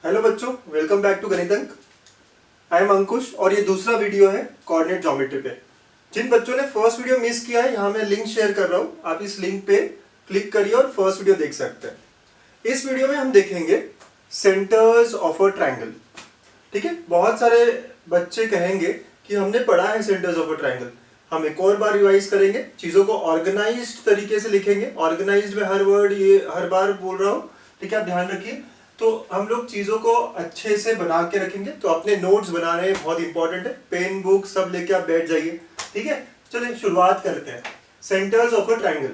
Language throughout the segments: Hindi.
हेलो बच्चों, वेलकम बैक टू गणित अंक। आई एम अंकुश और ये दूसरा वीडियो है कोऑर्डिनेट ज्योमेट्री पे। जिन बच्चों ने फर्स्ट वीडियो मिस किया है, यहाँ मैं लिंक शेयर कर रहा हूँ, आप इस लिंक पे क्लिक करिए और फर्स्ट वीडियो देख सकते हैं। इस वीडियो में हम देखेंगे सेंटर्स ऑफ अ ट्रायंगल। ठीक है, बहुत सारे बच्चे कहेंगे कि हमने पढ़ा है सेंटर्स ऑफ अ ट्रायंगल, हम एक और बार रिवाइज करेंगे, चीजों को ऑर्गेनाइज्ड तरीके से लिखेंगे। ऑर्गेनाइज्ड में हर वर्ड ये हर बार बोल रहा हूँ, ठीक है, आप ध्यान रखिए। तो हम लोग चीजों को अच्छे से बना के रखेंगे। तो अपने नोट्स बनाने बहुत इंपॉर्टेंट है, पेन बुक सब लेके आप बैठ जाइए। ठीक है, चलिए शुरुआत करते हैं। सेंटर्स ऑफ अ ट्रायंगल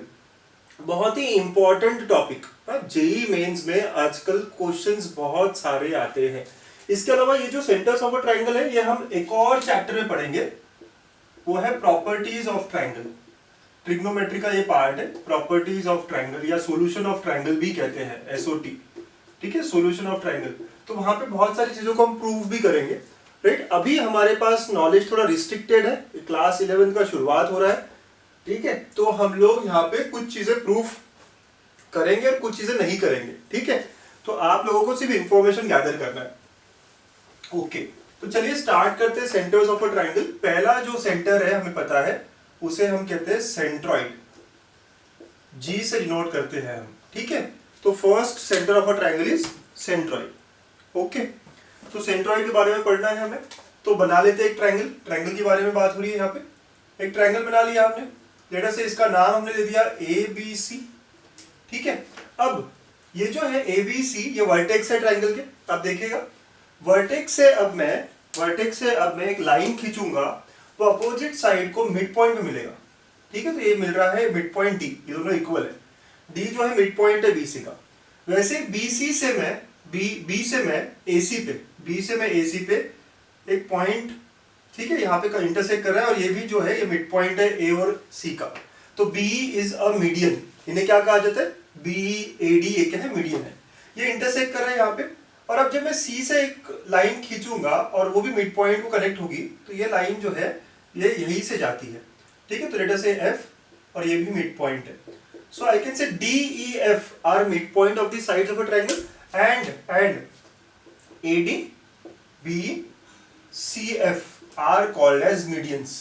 बहुत ही इंपॉर्टेंट टॉपिक, जेई मेंस में आजकल क्वेश्चंस बहुत सारे आते हैं। इसके अलावा ये जो सेंटर्स ऑफ अ ट्रायंगल है, ये हम एक और चैप्टर में पढ़ेंगे, वो है प्रॉपर्टीज ऑफ ट्रायंगल। ट्रिग्नोमेट्री का ये पार्ट है, प्रॉपर्टीज ऑफ ट्रायंगल या सॉल्यूशन ऑफ ट्रायंगल भी कहते हैं, एसओटी। ठीक है, सॉल्यूशन ऑफ ट्रायंगल। तो वहां पे बहुत सारी चीजों को हम प्रूव भी करेंगे। राइट, अभी हमारे पास नॉलेज थोड़ा रिस्ट्रिक्टेड है, क्लास 11 का शुरुआत हो रहा है। ठीक है, तो हम लोग यहाँ पे कुछ चीजें प्रूफ करेंगे और कुछ चीजें नहीं करेंगे। ठीक है, तो आप लोगों को सिर्फ इंफॉर्मेशन गैदर करना है। ओके, तो चलिए स्टार्ट करते हैं सेंटर्स ऑफ अ ट्रायंगल। पहला जो सेंटर है हमें पता है, उसे हम कहते हैं सेंट्रॉइड, जी से डिनोट करते हैं हम। ठीक है, तो first centre of a triangle is centroid. Okay, तो सेंट्रॉइड के बारे में पढ़ना है हमें, तो बना लेते हैं एक ट्रायंगल। ट्रायंगल के बारे में बात हो रही है यहाँ पे। एक ट्रायंगल बना लिया हमने, लेटर से इसका नाम हमने दे दिया ए बी सी। ठीक है, अब ये जो है ए बी सी, ये वर्टेक्स है ट्रायंगल के। अब देखिएगा, वर्टेक्स से अब मैं एक लाइन खींचूंगा, तो अपोजिट साइड को मिड पॉइंट में मिलेगा। ठीक है, तो ये मिल रहा है मिड पॉइंट डी, ये दोनों इक्वल है। डी जो है मिड पॉइंट है बीसी का। वैसे बीसी से मैं बी से मैं एसी पे एक पॉइंट, ठीक है, यहाँ पे इंटरसेक्ट कर रहा है, और ये भी जो है ये मिड पॉइंट है ए और सी का। तो बी इज अ मीडियन, इन्हें क्या कहा जाता है, बी ए डी, ये क्या है, मीडियन है। ये इंटरसेक्ट कर रहा है यहाँ पे। और अब जब मैं सी से एक लाइन खींचूंगा और वो भी मिड पॉइंट को कनेक्ट होगी, तो ये लाइन जो है ये यहीं से जाती है। ठीक है, तो लेट अस से एफ, और ये भी मिड पॉइंट है। So I can say D, E, F are midpoint of the sides of a triangle, and AD, B, C, F are called as medians.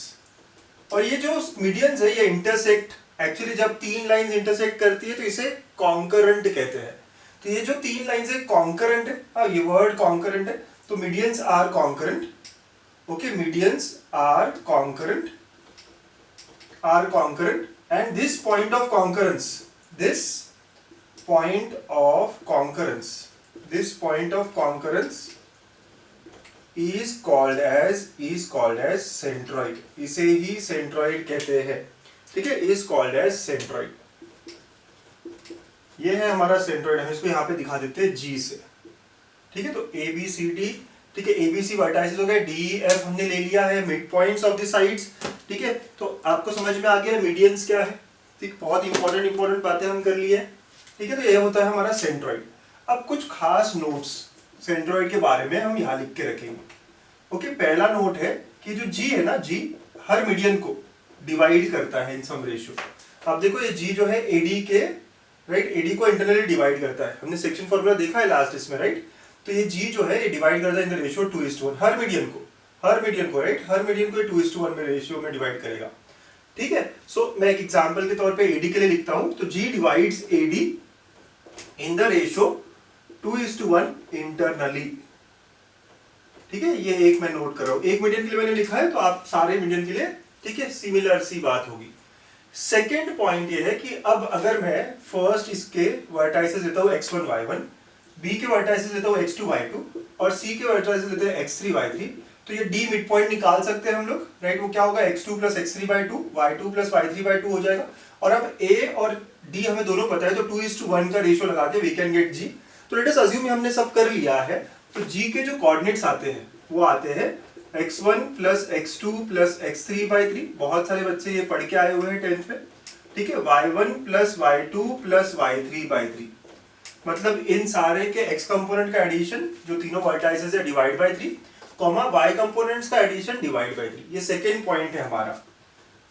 और ये जो medians है ये intersect, एक्चुअली जब तीन लाइंस इंटरसेक्ट करती है तो इसे कॉन्करेंट कहते हैं। तो ये जो तीन लाइंस है कॉन्करेंट है, हाँ ये वर्ड कॉन्करेंट है, तो medians are concurrent. Okay, medians are concurrent, and this point of concurrence is called as centroid। इसे ही centroid कहते हैं। ठीक है, is called as centroid। ये है हमारा centroid, हम इसको यहाँ पे दिखा देते हैं G से। ठीक है, तो ए बी सी डी, ठीक है, एबीसी वर्टाइसेस हो गए, डी एफ हमने ले लिया है, mid points of the sides. ठीक है, तो आपको समझ में आ गया मीडियंस क्या है। ठीक, बहुत इंपॉर्टेंट बातें हम कर लिए। ठीक है, तो ये होता है हमारा सेंट्रॉइड। अब कुछ खास नोट्स सेंट्रॉइड के बारे में हम यहाँ लिख के रखेंगे। ओके, पहला नोट है कि जो जी है ना, जी हर मीडियन को डिवाइड करता है इन सम रेशियो। अब देखो ये जी जो है एडी के, राइट, एडी को इंटरनली डिवाइड करता है। हमने सेक्शन फॉर्मूला देखा है लास्ट इसमें, राइट। तो ये जी जो है ये डिवाइड करता है इन द रेशियो 2:1, हर मीडियन को, राइट, हर मीडियन को 2:1 में रेशियो में डिवाइड करेगा। ठीक है, सो मैं एक एग्जांपल के तौर पे एडी के लिए लिखता हूं, तो G divides AD in the ratio 2:1 internally. ठीक है, ये एक मैं नोट कर रहा हूं, एक मीडियन के लिए मैंने लिखा है, तो आप सारे मीडियन के लिए, ठीक है, सिमिलर सी बात होगी। सेकेंड पॉइंट ये है कि अब अगर मैं फर्स्ट इसके वर्टाइसेस लेता हूं x1 y1, बी के वर्टाइसेस लेता हूं x2 y2, और सी के वर्टाइसेस लेते हैं x3 y3, तो ये डी मिड पॉइंट निकाल सकते हैं हम लोग, राइट। वो क्या होगा, x2 plus x3/2, y2 plus y3/2 हो जाएगा। और अब a और d हमें दोनों पता है, तो 2:1 का रेशियो लगा के वी कैन गेट g। तो लेट अस अज्यूम हमने सब कर लिया है, तो g के जो कोऑर्डिनेट्स आते हैं वो आते हैं x1 plus x2 plus x3/3, बहुत सारे बच्चे ये पढ़ के आए हुए हैं 10th में। ठीक है, y1 plus y2 plus y3/3, मतलब इन सारे के x कंपोनेंट का एडिशन जो तीनों वर्टाइसेस है divide by 3, comma y components का एडिशन डिवाइड बाय 3। ये सेकेंड पॉइंट है हमारा।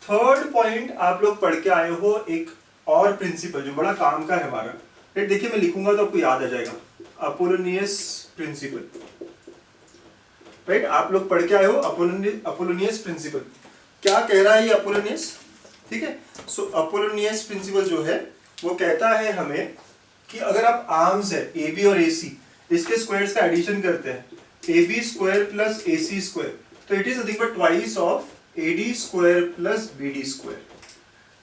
थर्ड पॉइंट आप लोग पढ़ के आए हो एक और प्रिंसिपल जो बड़ा काम का है हमारा, देखिए मैं लिखूंगा तो आपको याद आ जाएगा, अपोलोनियस प्रिंसिपल, राइट? आप लोग पढ़ के आए हो अपोलोनियस प्रिंसिपल। क्या कह रहा है ये अपोलोनियस? ठीक है, सो अपोलोनियस प्रिंसिपल जो है वो कहता है हमें कि अगर आप आर्म्स है ए बी और ए सी, इसके स्क्वायर्स का एडिशन करते हैं, A B square plus A C square, तो it is nothing but twice of A D square plus B D square.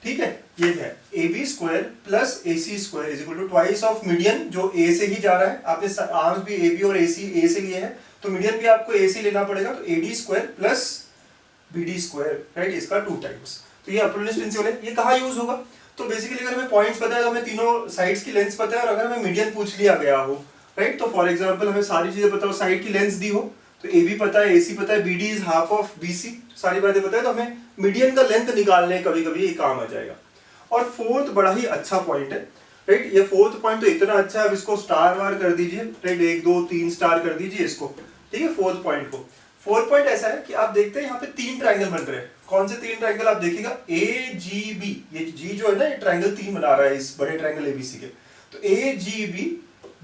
ठीक है, ये है A B square plus A C square is equal to twice of median जो ए से ही जा रहा है। आपने आर्म्स भी ए बी और ए सी ए से लिए हैं, तो मीडियन भी आपको ए से लेना पड़ेगा, तो A D square plus B D square, right? इसका 2 टाइम्स। तो ये अपोलोनियस प्रिंसिपल है। ये कहाँ यूज होगा? तो बेसिकली अगर हमें पॉइंट्स पता है तो हमें तीनों साइड्स की लेंथ पता है, और अगर हमें मीडियन पूछ लिया गया हो, राइट, तो फॉर एग्जांपल हमें सारी चीजें पता हो, साइड की लेंथ दी हो, तो ए बी पता है, ए सी पता है, B D is half of B C, सारी बातें पता है, तो हमें मीडियन का लेंथ निकालने कभी कभी ये काम आ जाएगा। और फोर्थ बड़ा ही अच्छा पॉइंट है, राइट? ये फोर्थ पॉइंट तो इतना अच्छा है, अब इसको स्टार वार कर दीजिए, राइट? 1 2 3 स्टार कर दीजिए इसको, ठीक है, फोर्थ पॉइंट को। फोर्थ पॉइंट ऐसा है कि आप देखते हैं यहाँ पे 3 ट्राइंगल बन रहे हैं। कौन से 3 ट्राइंगल? आप देखिएगा ए जी बी, ये जी जो है ना, ये ट्राइंगल 3 बना रहा है इस बड़े ट्राइंगल एबीसी के। तो ए जी बी,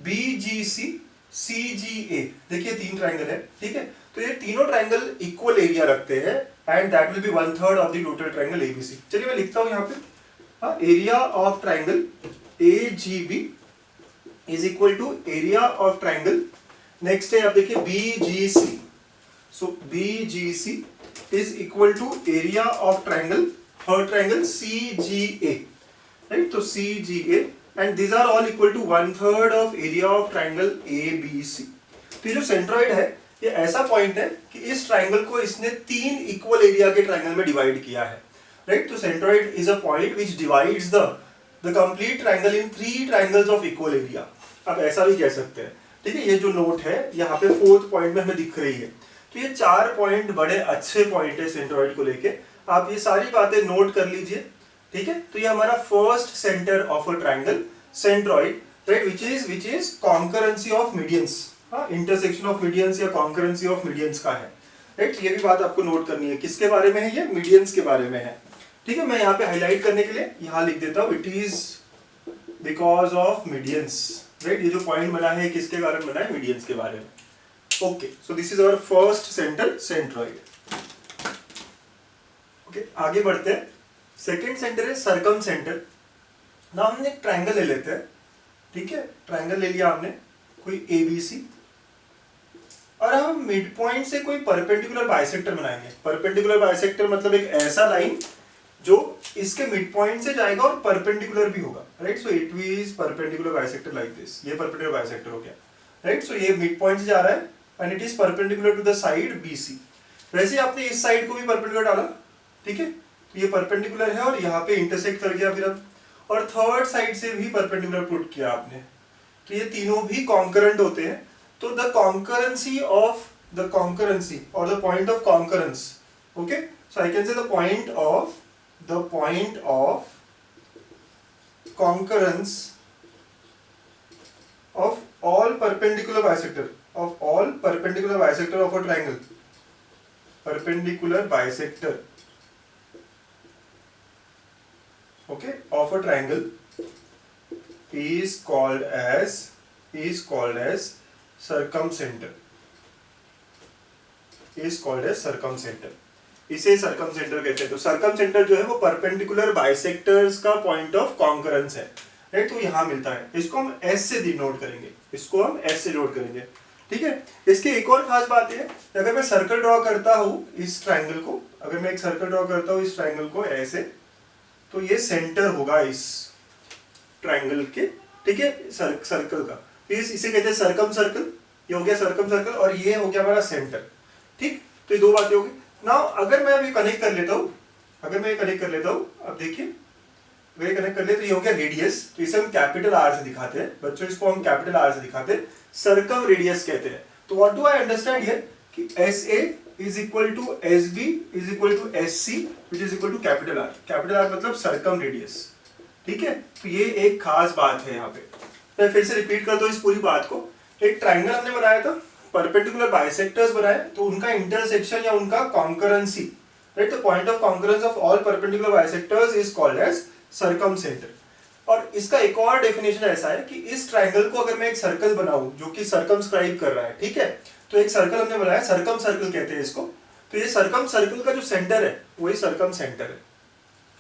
बी जी सी, सी जी ए, देखिए 3 ट्राइंगल है, ठीक है? तो ये तीनों ट्राइंगल इक्वल एरिया रखते हैं, and that will be 1/3 of the total triangle ABC. चलिए मैं लिखता हूँ यहाँ पे, area of triangle A G B is equal to area of triangle, next है आप देखिए B G C, so BGC is equal to area of triangle, her triangle CGA, right? So CGA, and these are all equal to 1/3 of area of triangle ABC. तो ये जो सेंट्रॉइड है ये ऐसा पॉइंट है कि इस ट्राइंगल को इसने 3 इक्वल एरिया के ट्राइंगल में डिवाइड किया है, राइट? तो centroid is a point which divides the complete triangle in 3 triangles of equal area. आप ऐसा भी कह सकते हैं, ठीक है? ये जो नोट है यहाँ पे फोर्थ पॉइंट में हमें दिख रही है। तो ये 4 पॉइंट बड़े अच्छे पॉइंट है सेंट्रॉइड को लेके, आप ये सारी बातें नोट कर लीजिए, ठीक है? तो ये हमारा first centre of a triangle centroid, right, which is concurrency of medians, हाँ, इंटरसेक्शन ऑफ मीडियंस या कॉन्करेंसी ऑफ मीडियंस का है, राइट? ये भी बात आपको नोट करनी है। किसके बारे में है ये? मीडियंस के बारे में है, ठीक है? मैं यहाँ पे हाईलाइट करने के लिए यहाँ लिख देता हूँ, it is because of medians, right? ये जो पॉइंट बना है किसके कारण बना है? मीडियंस के बारे में। Okay, so this is our first center, centroid. Okay, आगे बढ़ते हैं। सेकेंड सेंटर है सरकम सेंटर। ना हमने एक ट्राइंगल ले लेते हैं, ठीक है? ट्राइंगल ले लिया हमने, कोई ABC, और हम मिड पॉइंट से कोई परपेंडिकुलर बाइसेक्टर बनाएंगे। परपेंडिकुलर बाइसेक्टर मतलब एक ऐसा लाइन जो इसके मिड पॉइंट से जाएगा और परपेंडिकुलर भी होगा, right? So it is perpendicular bisector like this. ये परपेंडिकुलर बाइसेक्टर हो गया, राइट? सो ये मिड पॉइंट से जा रहा है and it is perpendicular to the side BC। वैसे आपने इस साइड को भी परपेंडिकुलर डाला, ठीक है? तो ये परपेंडिकुलर है और यहाँ पे इंटरसेक्ट कर गया फिर अब, और थर्ड साइड से भी परपेंडिकुलर पुट किया आपने, तो ये तीनों भी कॉन्करेंट होते हैं। तो the concurrency of the concurrency और the point of concurrence, okay, so I can say the point of concurrence of all perpendicular bisector of a triangle, perpendicular bisector, okay, of a triangle is called as circumcenter, इसे circumcenter कहते हैं। तो circumcenter जो है वो perpendicular bisectors का point of concurrence है, राइट? तो यहाँ मिलता है, इसको हम S से डिनोट करेंगे, ठीक है? इसकी एक और खास बात है, अगर मैं सर्कल ड्रॉ करता हूँ इस ट्राइंगल को, अगर मैं एक सर्कल ड्रॉ करता हूँ इस ट्राइंगल को ऐसे, तो ये सेंटर होगा इस ट्राइंगल के, ठीक है? सर्कल का, इसे कहते हैं सर्कम सर्कल। ये हो गया सर्कम सर्कल और ये हो गया हमारा सेंटर, ठीक? तो ये 2 बातें हो गई। नाउ अगर मैं अभी कनेक्ट कर लेता हूँ, अब देखिए वे कनेक्ट कर ले, तो ये हो गया रेडियस। तो इसे हम कैपिटल R से दिखाते हैं बच्चों, इसको हम कैपिटल R से दिखाते हैं, सर्कम रेडियस कहते हैं। तो what do I understand here कि SA is equal to SB is equal to SC which is equal to capital R। Capital R मतलब सर्कम रेडियस, ठीक है? तो ये एक खास बात है यहाँ पे। मैं फिर से रिपीट करता हूँ इस पूरी बात को। एक ट्राइंगल हमने बनाया था, परपेंडिकुलर बाइसेक्टर्स बनाए, तो उनका इंटरसेक्शन या उनका concurrency, right? The point of concurrence of all perpendicular bisectors is called as circumcenter। और इसका एक और डेफिनेशन ऐसा है कि इस ट्राइंगल को अगर मैं एक सर्कल बनाऊं जो कि सर्कमस्क्राइब कर रहा है, ठीक है, तो एक सर्कल हमने बनाया, सर्कम सर्कल कहते हैं इसको, तो ये सर्कम सर्कल का जो सेंटर है वही सर्कम सेंटर है,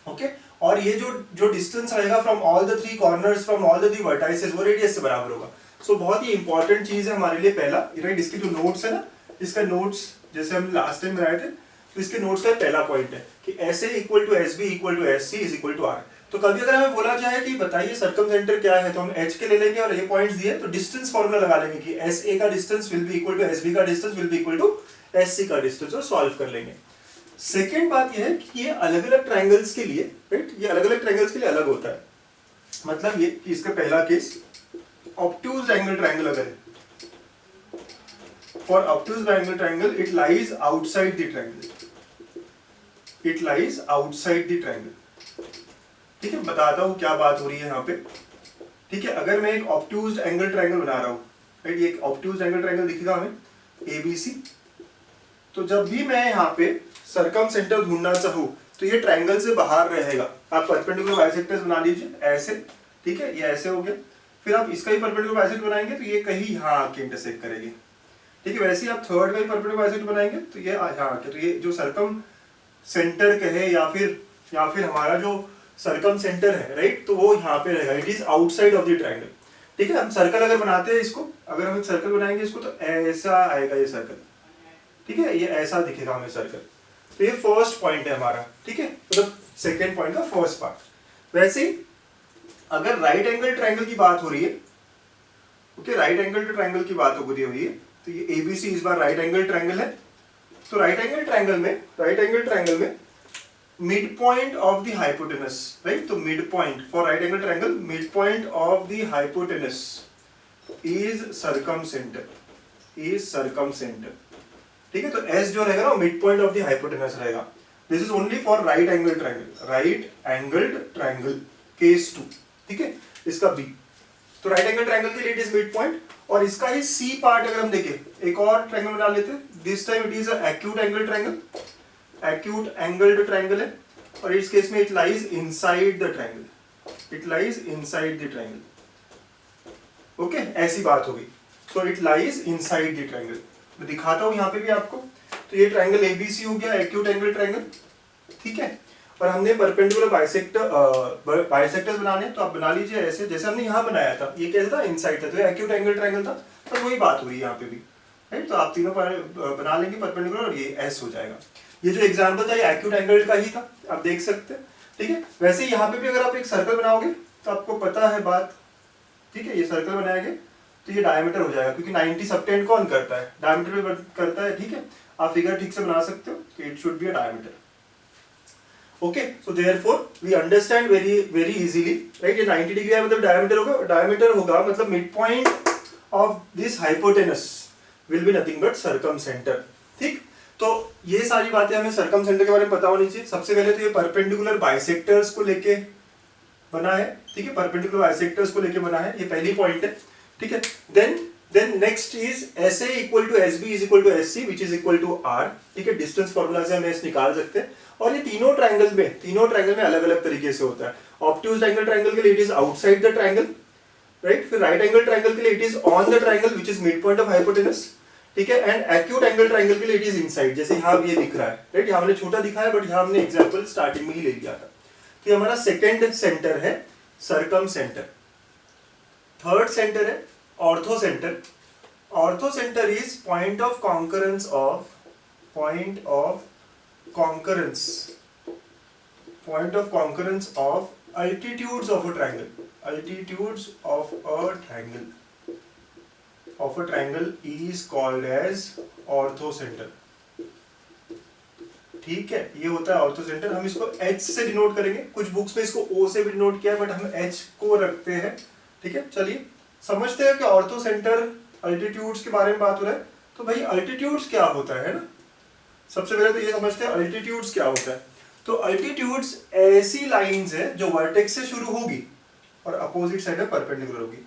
ओके। और ये जो डिस्टेंस रहेगा from all the three corners, from all the three vertices, वो रेडियस से बराबर होगा। सो बहुत ही इंपॉर्टेंट चीज है हमारे लिए पहला, राइट। इसके जो नोट्स है ना, इसका नोट्स जैसे हम लास्ट टाइम बनाए थे, तो इसके नोट्स का पहला पॉइंट है कि SA equal to SB equal to SC is equal to R। तो कभी अगर हमें बोला जाए कि बताइए सर्कम सेंटर क्या है, तो हम H के ले लेंगे और ये पॉइंट्स दिए तो डिस्टेंस फॉर्मूला लगा लेंगे कि SA का distance will be equal to SB का distance will be equal to SC का डिस्टेंस, और सॉल्व कर लेंगे। सेकेंड बात यह है कि ये अलग अलग ट्राइंगल्स के लिए, राइट, ये अलग अलग ट्राइंगल्स के लिए अलग होता है। मतलब ये कि इसका पहला केस ऑब्ट्यूज एंगल ट्राइंगल अगर है, for obtuse angle triangle it lies outside the triangle, it lies outside the triangle, ठीक है। बताता हूं क्या बात हो रही है यहाँ पे, ठीक है। अगर मैं एक ऑब्ट्यूज एंगल ट्राइंगल बना रहा हूं, राइट, ये एक ऑब्ट्यूज एंगल ट्राइंगल दिखेगा हमें ABC, तो जब भी मैं यहाँ पे सर्कम सेंटर ढूंढना चाहूँ तो ये ट्राइंगल से बाहर रहेगा। आप परपेंडिकुलर बाइसेक्टर्स बना लीजिए ऐसे, ठीक है, ये ऐसे हो गया। फिर आप इसका ही परपेंडिकुलर बाइसेक्टर बनाएंगे तो ये कहीं यहाँ आके इंटरसेक्ट करेगी, ठीक है। वैसे ही आप थर्ड का ही परपेंडिकुलर बाइसेक्टर बनाएंगे तो ये यहाँ आके, तो ये जो सर्कम सेंटर कहे या फिर हमारा जो सर्कम सेंटर है, राइट, तो वो यहाँ पे रहेगा, it is outside of the triangle, ठीक है। हम सर्कल अगर बनाते हैं इसको, अगर हम एक सर्कल बनाएंगे इसको तो ऐसा आएगा ये सर्कल, ठीक है, ये ऐसा दिखेगा हमें सर्कल। तो ये फर्स्ट पॉइंट है हमारा, ठीक है, मतलब सेकेंड पॉइंट का फर्स्ट पार्ट। वैसे ही अगर राइट एंगल ट्राइंगल की बात हो रही है, ओके, राइट एंगल ट्राइंगल की बात हो रही है, तो ये ABC इस बार राइट एंगल ट्राइंगल है। तो राइट एंगल ट्राइंगल में mid point of the hypotenuse, right, तो mid point for right angle triangle, mid point of the hypotenuse is circumcentre, ठीक है। तो S जो रहेगा ना mid point of the hypotenuse रहेगा। This is only for right angled triangle case 2, ठीक है, इसका B। तो राइट एंगल ट्राइंगल के लिए इट इज मिड पॉइंट, और इसका ही C पार्ट अगर हम देखें, एक और ट्राइंगल बना लेते हैं, this time it is acute angle triangle, acute angled triangle है, और इस केस में it lies inside the triangle, it lies inside the triangle, okay, ऐसी बात हो गई। So it lies inside the triangle, मैं दिखाता हूं यहाँ पे भी आपको। तो ये ट्राइंगल ABC हो गया, एक्यूट एंगल ट्राइंगल, ठीक है। और हमने परपेंडिकुलर बाइसेक्टर्स बनाने, तो आप बना लीजिए ऐसे जैसे हमने यहाँ बनाया था, ये कैसा था, इनसाइड था, तो ये एक्यूट एंगल ट्राइंगल था, पर वही बात हो रही है यहाँ पे भी, राइट। तो आप तीनों बना लेंगे परपेंडिकुलर और ये S हो जाएगा। ये जो एग्जाम्पल था ये एक्यूट एंगल का ही था, आप देख सकते हैं, ठीक है। वैसे ही यहाँ पे भी अगर आप एक सर्कल बनाओगे तो आपको पता है बात, ठीक है, ये सर्कल बनाएंगे तो ये डायमीटर हो जाएगा, क्योंकि 90 सबटेंड कौन करता है, डायमीटर पे करता है, ठीक है। आप फिगर ठीक से बना सकते हो, it should be a diameter, okay. So therefore we understand very easily, right, ये 90 डिग्री है मतलब डायमीटर होगा, डायमीटर होगा मतलब mid point of this hypotenuse will be nothing but circum centre, ठीक। तो ये सारी बातें हमें सर्कम सेंटर के बारे में पता होनी चाहिए। सबसे पहले तो ये परपेंडिकुलर बाइसेक्टर्स को लेके बना है, ठीक है, परपेंडिकुलर बाइसेक्टर्स को लेके बना है, ये पहली पॉइंट है, ठीक है। Then next is SA equal to SB is equal to SC which is equal to R, ठीक है। डिस्टेंस फॉर्मूला से हम S निकाल सकते हैं, और ये तीनों ट्राइंगल में अलग अलग तरीके से होता है। ऑब्ट्यूज एंगल ट्राइंगल के लिए it is outside the triangle, right. फिर राइट एंगल ट्राइंगल के लिए it is on the triangle which is mid point of hypotenuse, ठीक है। एंड एक्यूट एंगल ट्राइंगल के लिए इट इज इनसाइड, जैसे यहाँ ये दिख रहा है, राइट, यहाँ हमने छोटा दिखा है बट यहाँ हमने एग्जांपल स्टार्टिंग में ही ले लिया था। तो हमारा सेकंड सेंटर है सर्कम सेंटर। थर्ड सेंटर है ortho centre. Ortho centre is point of concurrence of altitudes of a triangle is called as ortho centre, ठीक है। ये होता है ऑर्थो सेंटर। हम इसको H से डिनोट करेंगे, कुछ बुक्स में इसको O से भी डिनोट किया है बट हम H को रखते हैं, ठीक है। चलिए समझते हैं कि ऑर्थो सेंटर अल्टीट्यूड्स के बारे में बात हो रहा है। तो भाई अल्टीट्यूड्स क्या होता है ना, सबसे पहले तो ये समझते हैं अल्टीट्यूड्स क्या होता है। तो अल्टीट्यूड्स ऐसी लाइंस है जो वर्टेक्स से शुरू होगी और अपोजिट साइड में परपेंडिकुलर होगी,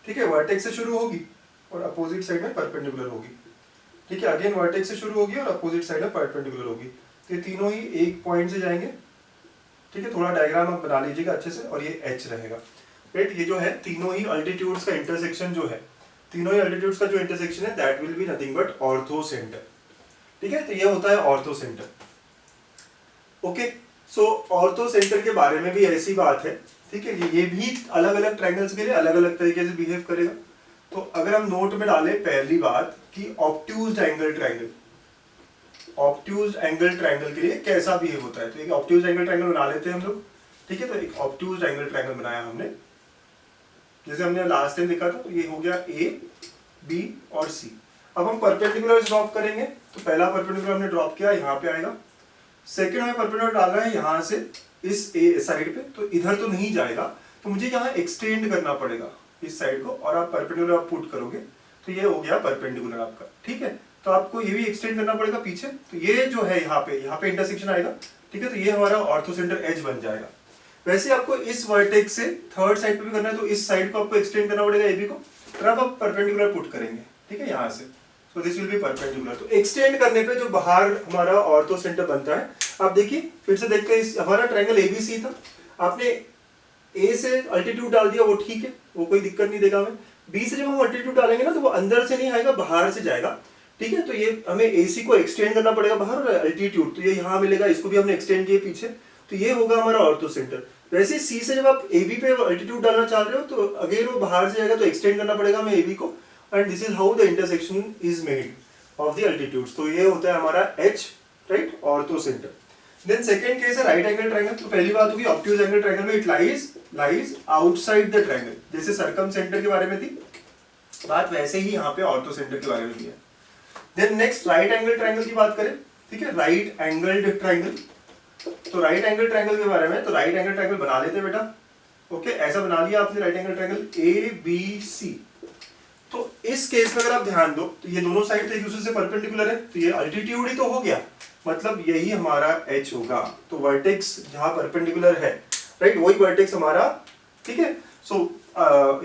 ठीक है। वर्टेक्स से शुरू होगी और अपोजिट साइड में परपेंडिकुलर होगी, ठीक है। अगेन वर्टेक्स से शुरू होगी और अपोजिट साइड में परपेंडिकुलर होगी। तो ये तीनों ही एक पॉइंट से जाएंगे, ठीक है, थोड़ा डायग्राम आप बना लीजिएगा अच्छे से, और ये h रहेगा, राइट। ये जो है तीनों ही अल्टीट्यूड्स का इंटरसेक्शन जो है, तीनों ही अल्टीट्यूड्स का जो इंटरसेक्शन है that will be nothing but ortho centre, ठीक है। तो ये होता है ऑर्थो सेंटर। ओके, सो ऑर्थो सेंटर के बारे में भी ऐसी बात है, ठीक है। ये भी अलग अलग ट्रायंगल्स के लिए अलग अलग तरीके से बिहेव करेगा। तो अगर हम नोट में डालें पहली बात कि ऑब्ट्यूज्ड एंगल ट्रायंगल, ऑब्ट्यूज्ड एंगल ट्रायंगल के लिए कैसा बिहेव होता है, तो एक ऑब्ट्यूज्ड एंगल ट्रायंगल बना लेते हैं हम लोग, ठीक है। तो एक ऑब्ट्यूज्ड एंगल ट्रायंगल बनाया हमने, जैसे हमने लास्ट टाइम देखा था। तो ये हो गया ए, बी और सी। अब हम परपेंडिकुलर ड्रॉप करेंगे, तो पहला परपेंडिकुलर हमने ड्रॉप किया, यहाँ पे आएगा। सेकंड हमें परपेंडिकुलर डालना है यहाँ से इस ए साइड पे, तो इधर तो नहीं जाएगा, तो मुझे यहाँ एक्सटेंड करना पड़ेगा इस साइड को, और आप परपेंडिकुलर आप पुट करोगे तो ये हो गया परपेंडिकुलर आपका, ठीक है। तो आपको ये भी एक्सटेंड करना पड़ेगा पीछे, तो ये जो है यहाँ पे इंटरसेक्शन आएगा, ठीक है। तो ये हमारा ऑर्थो सेंटर एज बन जाएगा। वैसे आपको इस वर्टेक्स से थर्ड साइड पे भी करना है, तो इस साइड को आपको एक्सटेंड करना पड़ेगा एबी को, फिर आप परपेंडिकुलर पुट करेंगे, ठीक है, यहाँ से। So this will B perpendicular. तो एक्सटेंड करने पे जो बाहर हमारा ऑर्थो सेंटर बनता है, आप देखिए फिर से देखते हैं, हमारा ट्रायंगल एबीसी था, आपने ए से अल्टीट्यूड डाल दिया, वो ठीक है, वो कोई दिक्कत नहीं देगा हमें। बी से जब हम अल्टीट्यूड डालेंगे ना, तो वो अंदर से नहीं आएगा, बाहर से जाएगा, ठीक है। तो ये हमें एसी को एक्सटेंड करना पड़ेगा बाहर, और अल्टीट्यूड तो ये यहाँ मिलेगा, इसको भी हमने एक्सटेंड किया पीछे, तो ये होगा हमारा ऑर्थो सेंटर। वैसे सी से जब आप एबी पे अल्टीट्यूड डालना चाह रहे हो, तो अगेन वो बाहर से जाएगा, तो एक्सटेंड करना पड़ेगा हमें एबी को, and this is how the intersection is made of the altitudes. तो ये होता है हमारा H, right, orthocentre. Then second case है राइट एंगल ट्रायंगल। तो पहली बात होगी ऑब्ट्यूज एंगल ट्रायंगल में it lies outside the triangle, जैसे सर्कम सेंटर के बारे में थी बात, वैसे ही यहाँ पे ऑर्थो सेंटर के बारे में भी है। Then next right angle triangle की बात करें, ठीक है, राइट एंगल्ड ट्रायंगल। तो राइट एंगल ट्रायंगल के बारे में, तो राइट एंगल ट्रायंगल बना लेते हैं बेटा। ओके, ऐसा बना लिया आपने right angle triangle A B C. तो इस केस में अगर आप ध्यान दो, तो ये दोनों साइड एक दूसरे से परपेंडिकुलर है, तो ये अल्टीट्यूड ही तो हो गया, मतलब यही हमारा एच होगा। तो वर्टेक्स जहां परपेंडिकुलर है, राइट, वही वर्टेक्स हमारा, ठीक है। So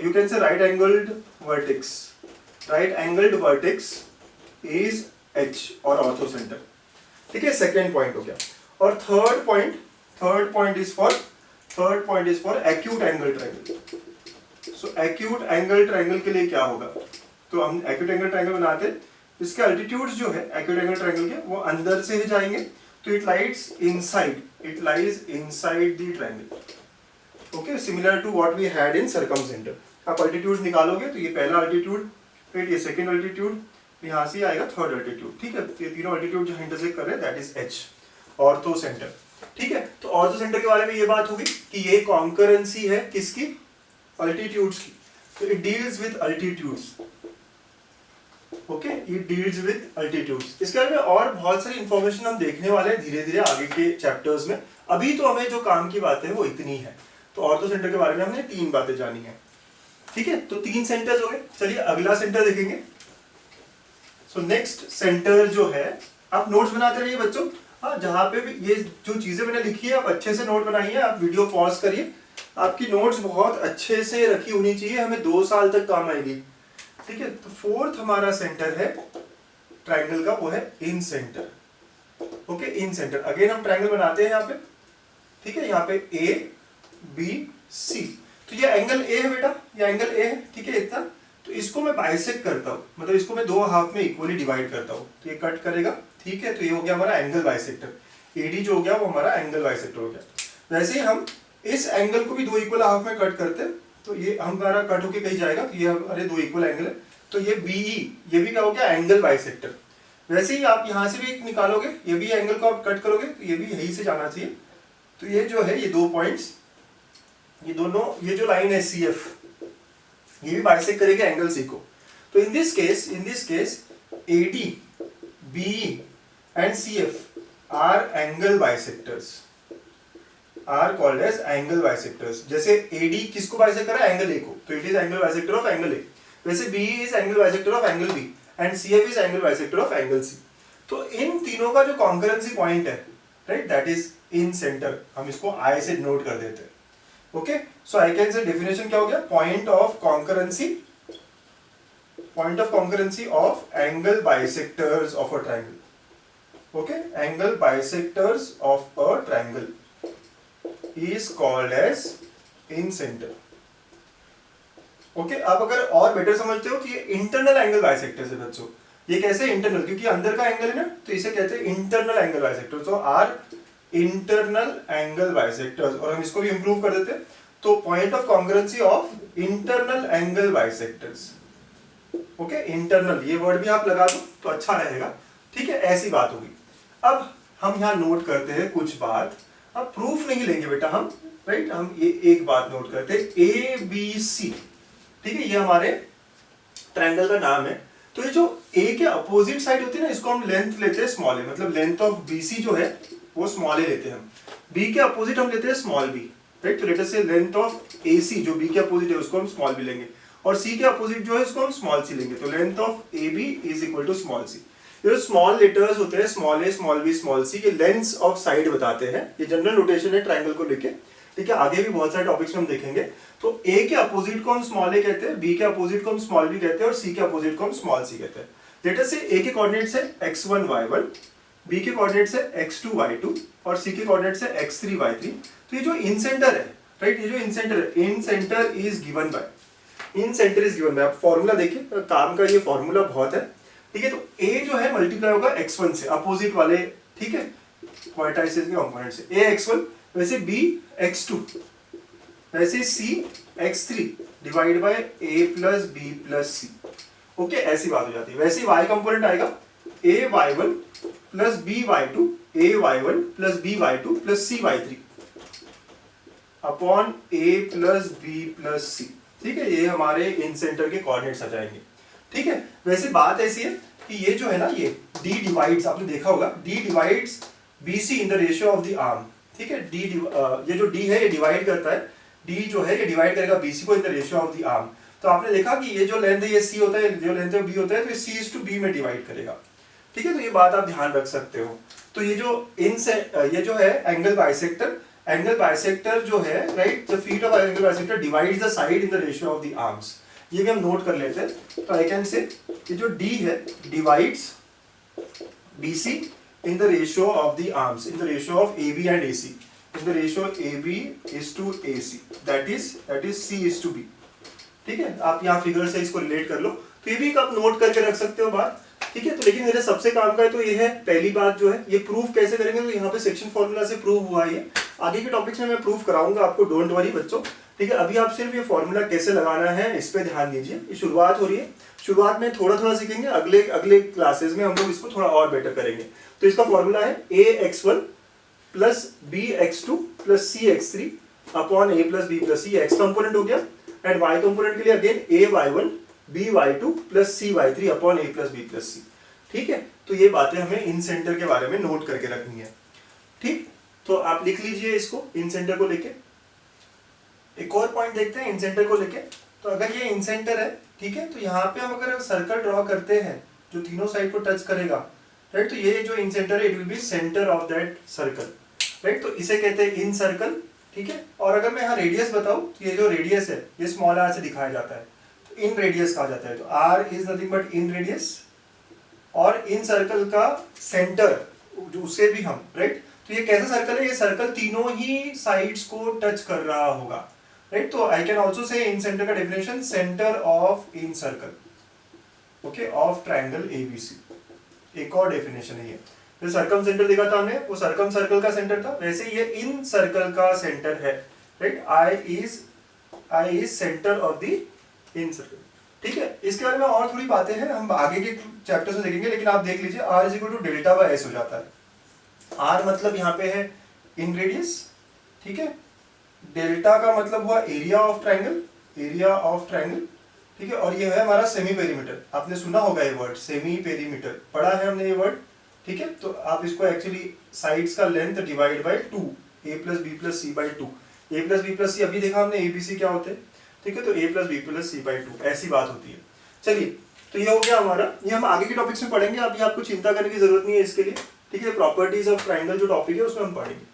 you can say right angled vertex, right angled vertex is H और ऑर्थो सेंटर, ठीक है। सेकेंड पॉइंट हो गया। और third point is for acute angle triangle. So acute angle triangle के लिए क्या होगा, तो हम एक्यूट एंगल ट्रायंगल बनाते हैं, इसके अल्टीट्यूड्स जो है एक्यूट एंगल ट्रायंगल के, वो अंदर से ही जाएंगे, तो it lies inside the triangle. Okay, similar to what we had in circumcentre. आप अल्टीट्यूड निकालोगे, तो ये पहला अल्टीट्यूड, फिर ये सेकंड अल्टीट्यूड, यहाँ से आएगा थर्ड अल्टीट्यूड, ठीक है। ये तीनों अल्टीट्यूड जो इंटरसेक्ट कर रहे हैं that is H, ortho centre, ठीक है। तो ऑर्थो सेंटर के बारे में ये बात होगी कि ये कॉन्करेंसी है किसकी, अल्टीट्यूड्स की। तो it deals with altitudes, okay, it deals with altitudes. इसके बारे में और बहुत सारी इंफॉर्मेशन हम देखने वाले हैं धीरे धीरे आगे के चैप्टर्स में। अभी तो हमें जो काम की बात है वो इतनी है। तो ऑर्थो सेंटर के बारे में हमने 3 बातें जानी है, ठीक है। तो 3 सेंटर्स हो गए। चलिए अगला सेंटर देखेंगे। सो नेक्स्ट सेंटर जो है, आप नोट्स बनाते रहिए बच्चों, हाँ, जहां पे भी ये जो चीजें मैंने लिखी है आप अच्छे से नोट बनाइए। आप वीडियो पॉज करिए, आपकी नोट्स बहुत अच्छे से रखी होनी चाहिए, हमें 2 साल तक काम आएगी, ठीक है। तो फोर्थ हमारा सेंटर है ट्रायंगल का, वो है इन सेंटर। ओके, इन सेंटर। अगेन हम ट्रायंगल बनाते हैं यहाँ पे, ठीक है, यहाँ पे ए बी सी। तो ये एंगल ए है बेटा, ये एंगल ए है, ठीक है, इतना। तो इसको मैं बाइसेक्ट करता हूँ, मतलब इसको मैं 2 हाफ में इक्वली डिवाइड करता हूँ, तो ये कट करेगा, ठीक है। तो ये हो गया हमारा एंगल बाइसेक्टर। एडी जो हो गया वो हमारा एंगल बाइसेक्टर हो गया। वैसे ही हम इस एंगल को भी 2 इक्वल हाफ में कट करते हैं, तो ये हमारा कट होके कहीं जाएगा, तो ये हमारे 2 इक्वल एंगल है। तो ये बीई, ये भी क्या हो गया, एंगल बाइसेक्टर। वैसे ही आप यहाँ से भी निकालोगे, ये भी एंगल को आप कट करोगे, तो ये भी यहीं से जाना चाहिए। तो ये जो है, ये 2 पॉइंट्स, ये दोनों, ये जो लाइन है सी एफ, ये भी बाइसेक्ट करेगा एंगल सी को। तो in this case AD, BE and CF are angle bisectors, are called as angle bisectors। जैसे AD किसको बाइसेक्ट कर रहा है, एंगल A को, तो it is angle bisector of angle A। वैसे BE is angle bisector of angle B and CF is angle bisector of angle C। तो इन तीनों का जो कॉन्करेंसी पॉइंट है, right, that is incentre. हम इसको I से नोट कर देते हैं। Okay, so I can say definition क्या हो गया, point of concurrency of angle bisectors of a triangle. Okay, angle bisectors of a triangle. Is called as incentre. Okay, आप अगर और बेटर समझते हो कि ये इंटरनल एंगल बाइसेक्टर्स है बच्चों। ये कैसे इंटरनल, क्योंकि अंदर का एंगल है ना, तो इसे कहते हैं इंटरनल एंगल बाइसेक्टर्स। तो आर इंटरनल एंगल बाइसेक्टर्स, और हम इसको भी इंप्रूव कर देते हैं तो point of congruency of internal angle bisectors. Okay, internal ये वर्ड भी आप लगा दो तो अच्छा रहेगा। ठीक है, ऐसी बात होगी। अब हम यहाँ नोट करते हैं कुछ बात, अब प्रूफ नहीं लेंगे बेटा हम, राइट। हम ये एक बात नोट करते हैं, ए बी सी, ठीक है, ये हमारे ट्रायंगल का नाम है। तो ये जो ए के अपोजिट साइड होती है ना, इसको हम लेंथ लेते हैं स्मॉल ए, मतलब लेंथ ऑफ बीसी जो है वो स्मॉल ए लेते हैं हम। बी के अपोजिट हम लेते हैं स्मॉल बी, राइट। तो लेट अस से लेंथ ऑफ एसी जो बी के अपोजिट है उसको हम स्मॉल बी लेंगे, और सी के अपोजिट जो है उसको हम स्मॉल सी लेंगे। तो length of A B is equal to small c. ये जो स्मॉल लेटर्स होते हैं, small a, small b, small c, ये लेंथ्स ऑफ साइड बताते हैं। ये जनरल नोटेशन है ट्रायंगल को लेके, ठीक है। आगे भी बहुत सारे टॉपिक्स में हम देखेंगे। तो ए के अपोजिट को हम स्मॉल ए कहते हैं, बी के अपोजिट को हम स्मॉल बी कहते हैं, और सी के अपोजिट को हम स्मॉल सी कहते हैं। लेट अस से ए के कोऑर्डिनेट्स है x1 y1, बी के कोऑर्डिनेट्स है x2 y2, और सी के कोऑर्डिनेट्स है x3 y3। तो ये जो इन सेंटर है, राइट, ये जो इन सेंटर है, incentre is given by, incentre is given by. आप फॉर्मूला देखिए, काम का ये फॉर्मूला बहुत है, ठीक है। तो ए जो है मल्टीप्लाई होगा x1 से, अपोजिट वाले, ठीक है, वर्टाइसेस के कंपोनेंट से। ए x1, वैसे b x2, वैसे c x3 divide by a plus b plus c। Okay, ऐसी बात हो जाती है। वैसे y कंपोनेंट आएगा a y1 plus b y2, a y1 plus b y2 plus c y3 upon a plus b plus c, ठीक है। ये हमारे इन सेंटर के कोऑर्डिनेट्स आ जाएंगे, ठीक है। वैसे बात ऐसी है कि ये जो है ना, ये d डिवाइड्स, आपने देखा होगा, d divides bc in the ratio of the arm, ठीक है। ये जो d है ये डिवाइड करता है, d जो है ये डिवाइड करेगा bc को इन the ratio of the arm. तो आपने देखा कि ये जो लेंथ है ये c होता है, जो लेंथ है b होता है, तो ये c इज टू b में डिवाइड करेगा, ठीक है। तो ये बात आप ध्यान रख सकते हो। तो ये जो है एंगल बाइसेक्टर, एंगल बाइसेक्टर जो है, right, the feet of angle bisector divides the side in the ratio of the arms. ये भी हम नोट कर लेते हैं। तो आई कैन से ये जो d है divides bc in the ratio of the arms, in the ratio of AB and AC, in the ratio AB is to AC, that is C is to B, ठीक है। आप यहाँ फिगर से इसको रिलेट कर लो, तो ये भी आप नोट करके रख सकते हो बात, ठीक है। तो लेकिन मेरे सबसे काम का है तो ये है पहली बात जो है, ये प्रूफ कैसे करेंगे, तो यहाँ पे सेक्शन फॉर्मूला से प्रूव हुआ है। आगे के टॉपिक्स में मैं प्रूफ कराऊंगा आपको, डोंट वरी बच्चों, ठीक है। अभी आप सिर्फ ये फॉर्मूला कैसे लगाना है इस पे ध्यान दीजिए। ये शुरुआत हो रही है, शुरुआत में थोड़ा थोड़ा सीखेंगे, अगले क्लासेस में हम लोग इसको थोड़ा और बेटर करेंगे। तो इसका फॉर्मूला है ax1 plus bx2 plus cx3 upon a plus b plus c, x component हो गया, एंड y कंपोनेंट के लिए again ay1 by2 plus cy3 upon a plus b plus c, ठीक है। तो ये बातें हमें इन सेंटर के बारे में नोट करके रखनी है, ठीक। तो आप लिख लीजिए इसको इन सेंटर को लेके। एक और पॉइंट देखते हैं इन सेंटर को लेके। तो अगर ये इन सेंटर है, ठीक है, तो यहाँ पे हम अगर सर्कल ड्रॉ करते हैं जो तीनों साइड को टच करेगा, राइट, तो ये जो इन सेंटर है it will be centre of that circle, right. तो इसे कहते हैं इन सर्कल, ठीक है। और अगर मैं यहाँ रेडियस बताऊं, तो ये जो रेडियस है ये स्मॉल आर से दिखाया जाता है, तो इन रेडियस कहा जाता है। तो r is nothing but inradius, और इन सर्कल का सेंटर जो उसे भी हम, राइट। तो ये कैसा सर्कल है, ये सर्कल तीनों ही साइड्स को टच कर रहा होगा, राइट। तो I can also say incentre का definition centre of incircle, okay, of triangle ABC. एक और डेफिनेशन है ये, जो सर्कम सेंटर देखा था हमने, वो सर्कम सर्कल का सेंटर था, वैसे ये इन सर्कल का सेंटर है, right. I is centre of the in circle, ठीक है। इसके बारे में और थोड़ी बातें हैं, हम आगे के चैप्टर्स में देखेंगे, लेकिन आप देख लीजिए r is equal to delta by s हो जाता है। r मतलब यहाँ पे है इन रेडियस, ठीक है। डेल्टा का मतलब हुआ area of triangle, area of triangle, ठीक है। और ये है हमारा सेमी पेरीमीटर, आपने सुना होगा ये वर्ड सेमी पेरीमीटर, पढ़ा है हमने ये वर्ड, ठीक है। तो आप इसको एक्चुअली साइड्स का length divide by 2, a plus b plus c by 2, a plus b plus c अभी देखा हमने abc क्या होते हैं, ठीक है। तो a plus b plus c by 2 ऐसी बात होती है। चलिए, तो ये हो गया हमारा, ये हम आगे के टॉपिक्स में पढ़ेंगे, अभी आपको चिंता करने की जरूरत नहीं है इसके लिए, ठीक है। प्रॉपर्टीज ऑफ ट्रायंगल जो टॉपिक है उसमें हम पढ़ेंगे।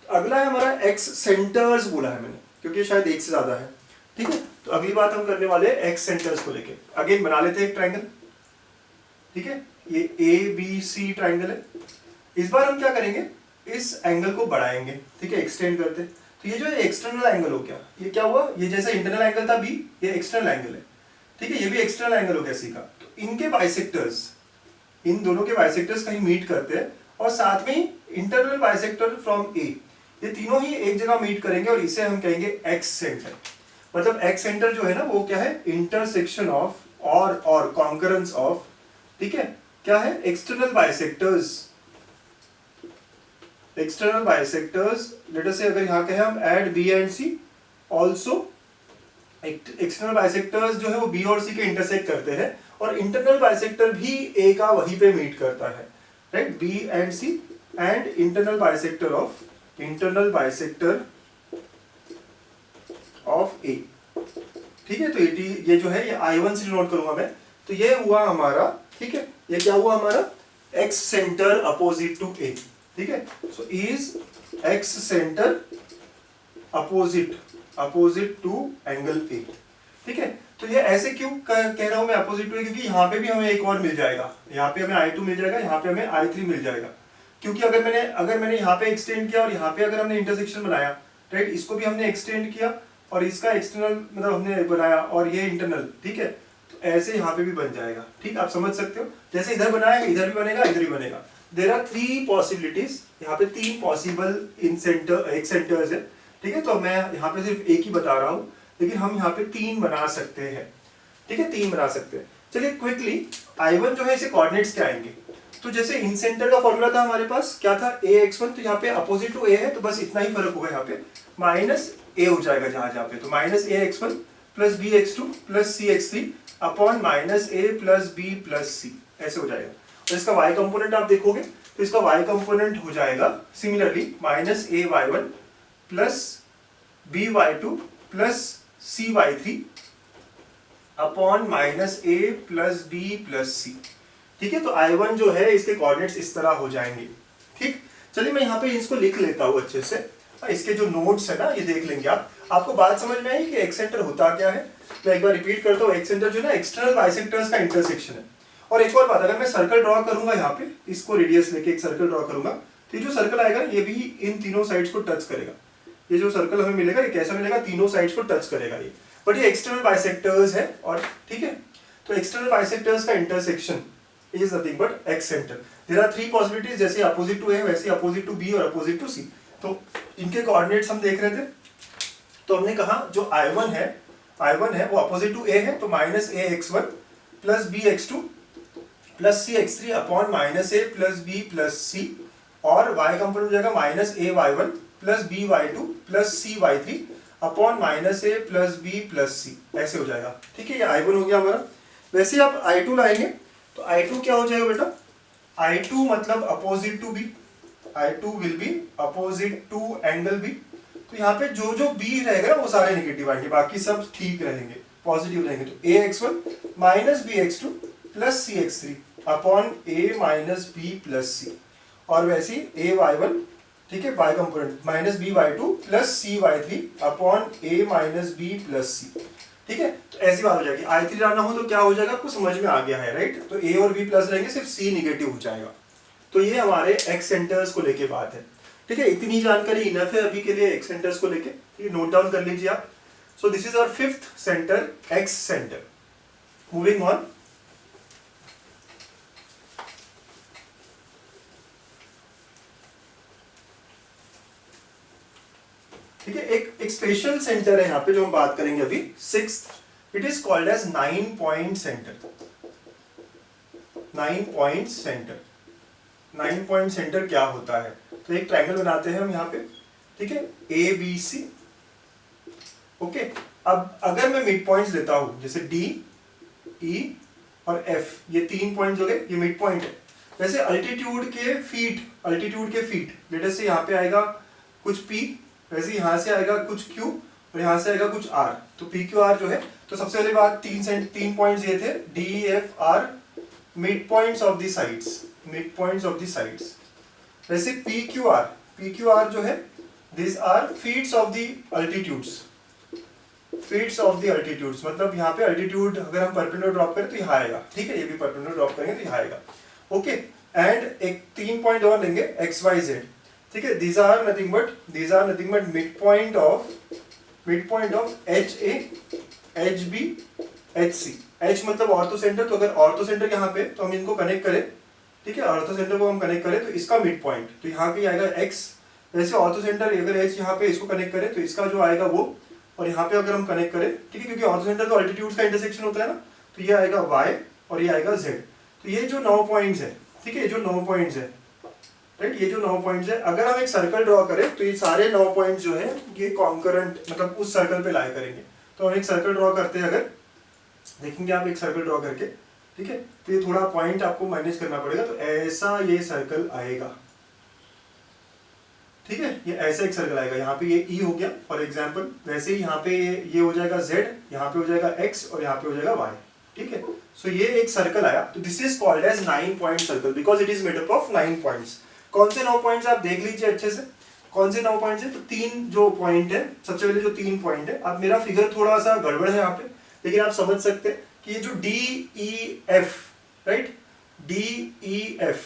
तो अगला है हमारा एक्स सेंटर्स, बोला है मैंने क्योंकि शायद एक से ज्यादा है, ठीक है। तो अगली बात हम करने वाले हैं एक्स सेंटर्स को लेके। अगेन बना लेते हैं एक ट्रायंगल, ठीक है। ये ए बी सी ट्रायंगल है। इस बार हम क्या करेंगे, इस एंगल को बढ़ाएंगे, ठीक है, एक्सटेंड करते। तो ये जो एक्सटर्नल एंगल हो गया, ये क्या हुआ, ये जैसे इंटरनल एंगल था बी, ये एक्सटर्नल एंगल है, ठीक है, ये भी एक्सटर्नल एंगल हो गया सी का। तो इनके बाइसेक्टर्स, इन दोनों के बाइसेक्टर्स कहीं मीट करते हैं और साथ में इंटरनल बाइसेक्टर फ्रॉम ए, ये तीनों ही एक जगह मीट करेंगे और इसे हम कहेंगे एक्स सेंटर। मतलब एक्स सेंटर जो है ना वो क्या है, इंटरसेक्शन ऑफ और कॉन्करेंस ऑफ, ठीक है, क्या है, external bisectors. External bisectors, let us say अगर यहाँ कहें हम at B and C, also external bisectors जो है वो बी और सी के इंटरसेक्ट करते हैं और इंटरनल बाइसेक्टर भी ए का वहीं पे मीट करता है, right, B and C and internal bisector of A, ठीक है। तो ये जो है ये I1 से नोट करूंगा मैं, तो ये हुआ हमारा, ठीक है, ये क्या हुआ हमारा, excentre opposite to A, ठीक है। So is excentre opposite to angle A, ठीक है। तो ये ऐसे क्यों कह रहा हूं मैं अपोजिट टू ए, क्योंकि यहाँ पे भी हमें एक और मिल जाएगा, यहाँ पे हमें I2 मिल जाएगा, यहाँ पे हमें I3 मिल जाएगा, क्योंकि अगर मैंने यहाँ पे एक्सटेंड किया और यहाँ पे अगर हमने इंटरसेक्शन बनाया, राइट, इसको भी हमने एक्सटेंड किया और इसका एक्सटर्नल मतलब हमने बनाया और ये इंटरनल, ठीक है, तो ऐसे यहाँ पे भी बन जाएगा, ठीक, आप समझ सकते हो, जैसे इधर बनाया इधर भी बनेगा, इधर भी बनेगा। देयर आर 3 पॉसिबिलिटीज, यहाँ पे 3 पॉसिबल एक्स सेंटर्स है, ठीक है। तो मैं यहाँ पे सिर्फ एक ही बता रहा हूँ, लेकिन हम यहाँ पे 3 बना सकते हैं, ठीक है, 3 बना सकते हैं। चलिए क्विकली I1 जो है इसे कोऑर्डिनेट्स क्या आएंगे, तो जैसे इन सेंटर का फॉर्मूला था हमारे पास, क्या था, ax1, तो यहाँ पे अपोजिट टू a है तो बस इतना ही फर्क होगा, यहाँ पे माइनस a हो जाएगा जहां पे, तो minus ax1 plus bx2 plus cx3 upon minus a plus b plus c, ऐसे हो जाएगा। और इसका y कंपोनेंट आप देखोगे तो इसका y कंपोनेंट हो जाएगा similarly minus ay1 plus by2 plus cy3 upon minus a plus b plus c, ठीक है। तो I1 जो है इसके कोऑर्डिनेट्स इस तरह हो जाएंगे, ठीक। चलिए मैं यहाँ पे इसको लिख लेता हूँ अच्छे से, इसके जो नोट्स है ना ये देख लेंगे आप, आपको बात समझ में आई कि एक्स सेंटर होता क्या है। मैं एक बार रिपीट करता हूँ, एक्स सेंटर जो है ना एक्सटर्नल बाइसेक्टर्स का इंटरसेक्शन है। और एक और बात, अगर मैं सर्कल ड्रॉ करूंगा यहाँ पे, इसको रेडियस लेके एक सर्कल ड्रॉ करूंगा, तो ये जो सर्कल आएगा ये भी इन तीनों साइड्स को टच करेगा। ये जो सर्कल हमें मिलेगा ये कैसा मिलेगा, तीनों साइड्स को टच करेगा ये, बट ये एक्सटर्नल बाइसेक्टर्स है, और ठीक है। तो एक्सटर्नल बाइसेक्टर्स का intersection is nothing but x center. There are 3 possibilities, जैसे opposite to A वैसे opposite to B और opposite to C। तो इनके कोऑर्डिनेट्स हम देख रहे थे, तो हमने कहा जो I1 है वो opposite to A है, तो minus ax1 plus bx2 plus cx3 upon minus a plus b plus c, और y कंपोनेंट हो जाएगा minus ay1 plus by2 plus cy3 upon minus a plus b plus c, ऐसे हो जाएगा, ठीक है। ये I1 हो गया हमारा। वैसे ही आप I2 लाएंगे तो I2 क्या हो जाएगा बेटा, I2 मतलब opposite to B, I2 will be opposite to angle B। तो यहाँ पे जो जो B रहेगा वो सारे नेगेटिव आएंगे, बाकी सब ठीक रहेंगे, पॉजिटिव रहेंगे। तो ax1 minus bx2 plus cx3 upon a minus b plus c, और वैसे ही ay1, ठीक है, y component minus by2 plus cy3 upon a minus b plus c, ठीक है। तो ऐसी बात हो जाएगी। I3 लाना हो तो क्या हो जाएगा, आपको समझ में आ गया है, राइट। तो A और B प्लस रहेंगे, सिर्फ C निगेटिव हो जाएगा। तो ये हमारे एक्स सेंटर्स को लेके बात है, ठीक है। इतनी जानकारी इनफ है अभी के लिए एक्स सेंटर्स को लेके, ये नोट डाउन कर लीजिए आप। So this is our 5th centre, excentre. Moving on, ठीक है। एक स्पेशल सेंटर है यहाँ पे जो हम बात करेंगे अभी, 6th, it is called as 9 point centre. 9 point centre, 9 point centre क्या होता है, तो एक ट्रायंगल बनाते हैं हम यहाँ पे, ठीक है, ABC, ओके। अब अगर मैं मिड पॉइंट्स लेता हूं, जैसे D, E और F, ये 3 पॉइंट्स हो गए, ये मिड पॉइंट है। वैसे अल्टीट्यूड के फीट, लेट अस से यहाँ पे आएगा कुछ P, वैसे यहाँ से आएगा कुछ Q और यहाँ से आएगा कुछ R। तो PQR जो है, तो सबसे पहले बात 3 पॉइंट्स ये थे, DEFR mid points of the sides, वैसे PQR जो है, this are feets of the altitudes, मतलब यहाँ पे अल्टीट्यूड अगर हम परपेंडिकुलर ड्रॉप करें तो यहाँ आएगा, ठीक है, ये भी परपेंडिकुलर ड्रॉप करेंगे तो यहाँ आएगा, ओके। एंड एक 3 पॉइंट और लेंगे XYZ, ठीक है, these are nothing but midpoint of HA, HB, HC। H मतलब ऑर्थो सेंटर, तो अगर ऑर्थो सेंटर यहाँ पे तो हम इनको कनेक्ट करें, ठीक है, ऑर्थो सेंटर को हम कनेक्ट करें तो इसका मिड पॉइंट तो यहाँ पे आएगा x। वैसे ऑर्थो सेंटर अगर h यहाँ पे इसको कनेक्ट करें तो इसका जो आएगा वो, और यहाँ पे अगर हम कनेक्ट करें, ठीक है, क्योंकि ऑर्थो सेंटर तो अल्टीट्यूड का इंटरसेक्शन होता है ना, तो ये आएगा y और ये आएगा z। तो ये जो 9 पॉइंट्स है, ठीक है, जो 9 पॉइंट्स है, राइट, ये जो 9 पॉइंट्स है, अगर हम एक सर्कल ड्रॉ करें तो ये सारे 9 पॉइंट्स जो है ये कॉन्करेंट मतलब उस सर्कल पे लाया करेंगे। तो हम एक सर्कल ड्रॉ करते हैं, अगर देखेंगे आप एक सर्कल ड्रॉ करके, ठीक है, तो ये थोड़ा पॉइंट आपको मैनेज करना पड़ेगा। तो ऐसा ये सर्कल आएगा, ठीक है, ये ऐसा एक सर्कल आएगा, यहाँ पे ये E हो गया फॉर एग्जांपल, वैसे ही यहाँ पे ये हो जाएगा Z, यहाँ पे हो जाएगा X और यहाँ पे हो जाएगा Y, ठीक है। सो ये एक सर्कल आया, तो this is called as 9 point circle because it is made up of 9 points. कौन से 9 पॉइंट्स आप देख लीजिए अच्छे से, कौन से 9 पॉइंट्स है, तो 3 जो पॉइंट है, सबसे पहले जो 3 पॉइंट है, अब मेरा फिगर थोड़ा सा गड़बड़ है यहाँ पे, लेकिन आप समझ सकते हैं कि ये जो DEF, राइट, DEF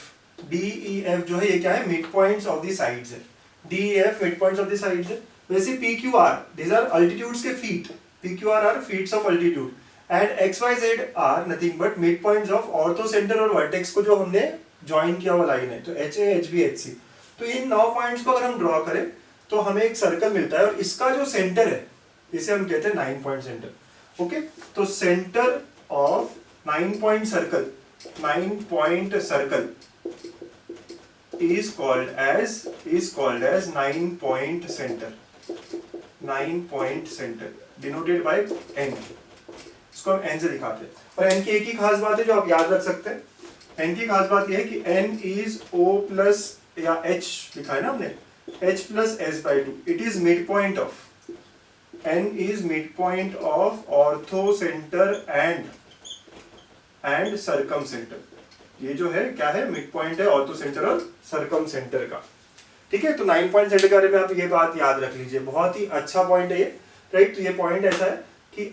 जो है ये क्या है, mid points of the sides है, DEF mid points of the sides है। वैसे PQR these are altitudes के feet, PQR are feet of altitude and XYZ are nothing but mid points of ortho center और vertex को जो हमने ज्वाइन किया हुआ लाइन है, तो HA, HB, HC। तो इन 9 पॉइंट्स को अगर हम ड्रॉ करें तो हमें एक सर्कल मिलता है और इसका जो सेंटर है इसे हम कहते हैं 9 पॉइंट सेंटर। ओके, तो centre of 9 point circle, 9 point circle is called as 9 point center, 9 point center denoted by n। इसको हम n से दिखाते हैं, और n की एक ही खास बात है जो आप याद रख सकते हैं, n की खास बात यह है कि n is O plus या h लिखा है ना हमने, h plus s by 2, it is midpoint of, n is midpoint of ortho center and circumcenter। ये जो है क्या है, मिड पॉइंट है ऑर्थो सेंटर और सर्कम सेंटर का, ठीक है। तो 9 पॉइंट सेंटर के बारे में आप ये बात याद रख लीजिए, बहुत ही अच्छा पॉइंट है ये, राइट। तो ये पॉइंट ऐसा है कि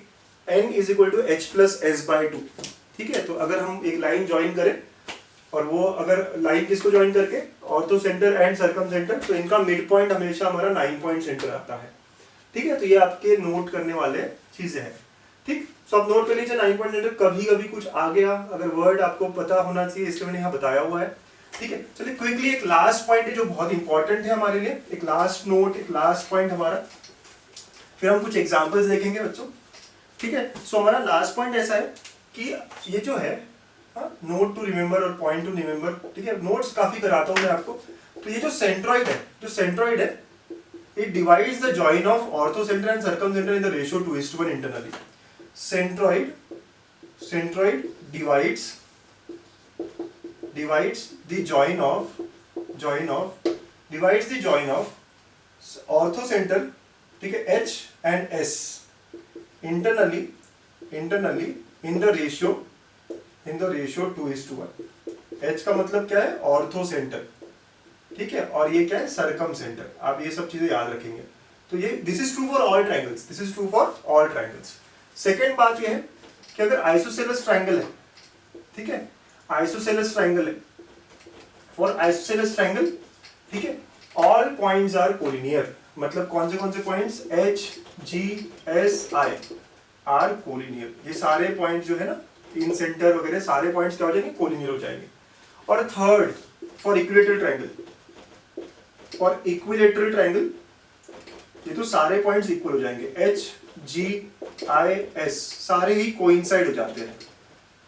n is equal to h plus S by 2, ठीक है। तो अगर हम एक लाइन ज्वाइन करें और वो अगर लाइन किसको ज्वाइन करके, ortho centre and circum centre, तो इनका मिड पॉइंट हमेशा हमारा 9 पॉइंट सेंटर आता है, ठीक है। तो ये आपके नोट करने वाले चीजें हैं, ठीक। तो आप नोट कर लीजिए 9 पॉइंट सेंटर, कभी कभी कुछ आ गया अगर वर्ड आपको पता होना चाहिए, इसलिए मैंने यहाँ बताया हुआ है, ठीक है। चलिए क्विकली एक लास्ट पॉइंट है जो बहुत इंपॉर्टेंट है हमारे लिए, एक लास्ट नोट, एक लास्ट पॉइंट हमारा, फिर हम कुछ एग्जांपल्स देखेंगे बच्चों, ठीक है। सो हमारा लास्ट पॉइंट ऐसा है कि ये जो है नोट टू रिमेंबर और पॉइंट टू रिमेंबर, ठीक है, नोट्स काफी कराता हूँ मैं आपको। तो ये जो सेंट्रॉइड है, it divides the join of ortho center and circum center in the ratio 2:1 internally. Centroid divides the join of ortho center, ठीक है, H and S internally in the ratio 2:1। H का मतलब क्या है, ऑर्थो सेंटर, ठीक है, और ये क्या है, सर्कम सेंटर। आप ये सब चीजें याद रखेंगे। तो ये this is true for all triangles, second बात ये है कि अगर आइसोसेलेस ट्रायंगल है, ठीक है, आइसोसेलेस ट्रायंगल है, फॉर आइसोसेलेस ट्रायंगल, ठीक है, ऑल पॉइंट्स आर कोलिनियर। मतलब कौन से पॉइंट्स, H, G, S, I are collinear. ये सारे पॉइंट्स जो है ना, इन सेंटर वगैरह सारे पॉइंट्स क्या हो जाएंगे, कोलिनियर हो जाएंगे। और थर्ड, फॉर इक्विलेटरल ट्रायंगल, ये तो सारे पॉइंट्स इक्वल हो जाएंगे, H, G, I, S सारे ही कोइंसाइड हो जाते हैं,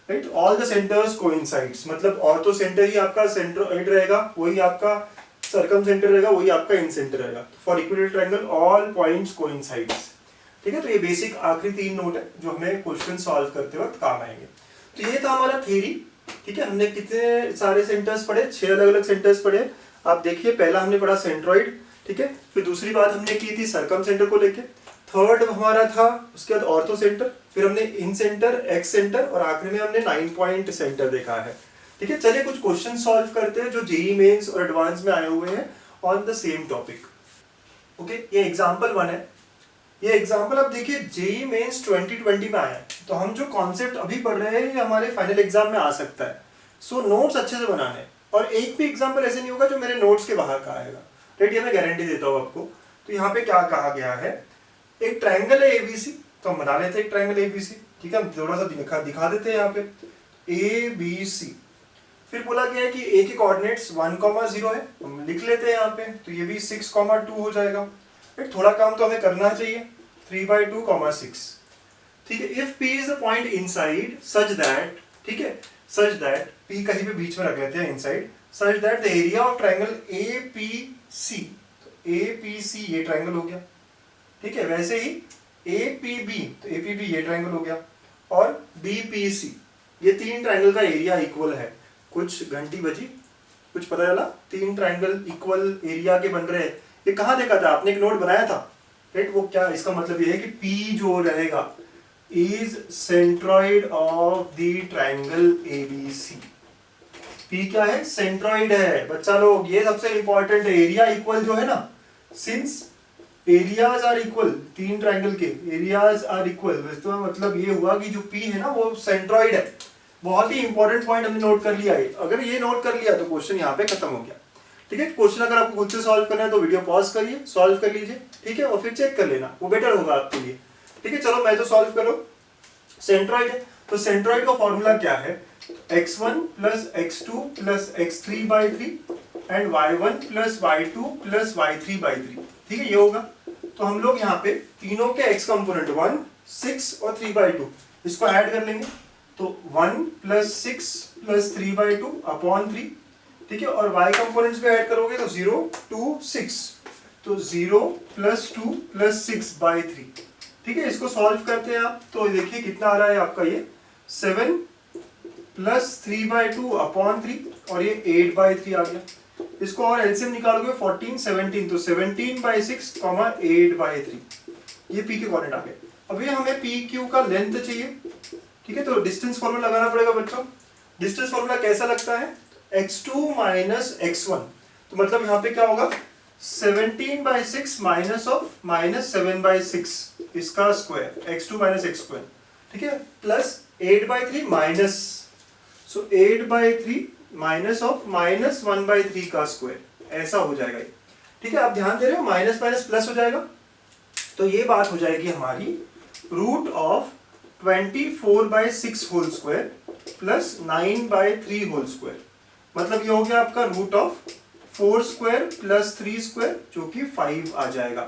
right. All the centres coincides, मतलब ऑर्थो सेंटर ही आपका सेंट्रोइड रहेगा, वही आपका सर्कम सेंटर रहेगा, वही आपका इन सेंटर रहेगा। For equilateral triangle all points coincides, ठीक है। तो ये बेसिक आखिरी 3 नोट है जो हमें क्वेश्चन सॉल्व करते वक्त काम आएंगे। तो ये था हमारा थ्योरी, ठीक है। हमने कितने सारे सेंटर्स पढ़े, 6 अलग अलग सेंटर्स पढ़े। आप देखिए, पहला हमने पढ़ा सेंट्रोइड, ठीक है, फिर दूसरी बात हमने की थी सर्कम सेंटर को लेके, थर्ड हमारा था उसके बाद ऑर्थो सेंटर, फिर हमने इन सेंटर, एक्स सेंटर, और आखिर में हमने 9 पॉइंट सेंटर देखा है, ठीक है। चलिए कुछ क्वेश्चन सॉल्व करते हैं जो जेईई मेंस और एडवांस में आए हुए हैं on the same topic. Okay, ये एग्जांपल 1 है। ये एग्जांपल आप देखिए जेईई मेंस 2020 में आया है, तो हम जो कॉन्सेप्ट अभी पढ़ रहे हैं ये हमारे फाइनल एग्जाम में आ सकता है। सो नोट्स अच्छे से बनाने, और एक भी एग्जांपल ऐसे नहीं होगा जो मेरे नोट्स के बाहर का आएगा। राइट, ये मैं गारंटी देता हूँ आपको। तो यहाँ पे क्या कहा गया है, एक ट्रायंगल है एबीसी, तो हम बना लेते हैं एक ट्रायंगल एबीसी। ठीक है, हम थोड़ा सा दिखा देते हैं यहाँ पे एबीसी। फिर बोला गया है कि ए के कोऑर्डिनेट्स 1,0 है, हम लिख लेते हैं यहाँ पे, तो ये भी 6,2 हो जाएगा। थोड़ा काम तो हमें करना चाहिए, 3/2,6। ठीक है, if P is the point inside such that, ठीक है, सच दैट P कहीं पे बीच में रख लेते हैं inside, such that the area of triangle APC, तो APC ये ट्रायंगल हो गया। ठीक है, वैसे ही APB, तो APB ये ट्रायंगल हो गया, और BPC ये 3 ट्रायंगल का एरिया इक्वल है। कुछ घंटी बजी, कुछ पता चला, 3 ट्रायंगल इक्वल एरिया के बन रहे हैं। ये कहाँ देखा था आपने, एक नोट बनाया था, राइट? वो क्या, इसका मतलब ये है कि P जो रहेगा is centroid of the triangle ABC। P क्या है, सेंट्रॉइड है बच्चा लोग, ये सबसे इंपॉर्टेंट है। एरिया इक्वल जो है ना, since areas are equal, 3 triangle के एरियाज आर इक्वल, तो मतलब ये हुआ कि जो P है ना वो सेंट्रॉइड है। बहुत ही इंपॉर्टेंट पॉइंट हमने नोट कर लिया है। अगर ये नोट कर लिया तो क्वेश्चन यहाँ पे खत्म हो गया। ठीक है, क्वेश्चन अगर आपको खुद से सॉल्व करना है तो वीडियो पॉज करिए, सॉल्व कर लीजिए, ठीक है, और फिर चेक कर लेना, वो बेटर होगा आपके लिए। ठीक है, चलो मैं तो सॉल्व करो। सेंट्रॉइड है, तो सेंट्रॉइड का फॉर्मूला क्या है, x1 plus x2 plus x3/3 and y1 plus y2 plus y3/3। ठीक है, ये होगा। तो हम लोग यहाँ पे तीनों के x कंपोनेंट 1, 6 और 3/2 इसको ऐड कर लेंगे, तो 1 प्लस 6 प्लस 3/2 अपॉन 3। ठीक है, और y कंपोनेंट्स पे ऐड करोगे तो 0, 2, 6, तो 0 प्लस 2 प्लस 6/3। ठीक है, इसको सॉल्व करते हैं आप, तो देखिए कितना आ रहा है आपका, ये 7 प्लस 3/2 अपॉन 3 और ये 8/3 आ गया। इसको और एलसीएम निकालोगे 14, 17, तो 17/6, 8/3, ये P के कोऑर्डिनेट आ गए। अब ये हमें PQ का लेंथ चाहिए। ठीक है, तो डिस्टेंस फॉर्मूला लगाना पड़ेगा बच्चों। डिस्टेंस फॉर्मूला कैसा लगता है, x2 माइनस x1, तो मतलब यहाँ पे क्या होगा, 17/6 माइनस 7/6 इसका स्क्वायर, x2 माइनस x2, ठीक है, plus 8/3 minus, so 8/3 minus of minus 1/3 का स्क्वायर, ऐसा हो जाएगा ये। ठीक है, आप ध्यान दे रहे हो, माइनस माइनस प्लस हो जाएगा, तो ये बात हो जाएगी हमारी root of 24/6 whole square plus 9/3 whole square. मतलब ये हो गया आपका root of 4 square plus 3 square, जो कि 5 आ जाएगा।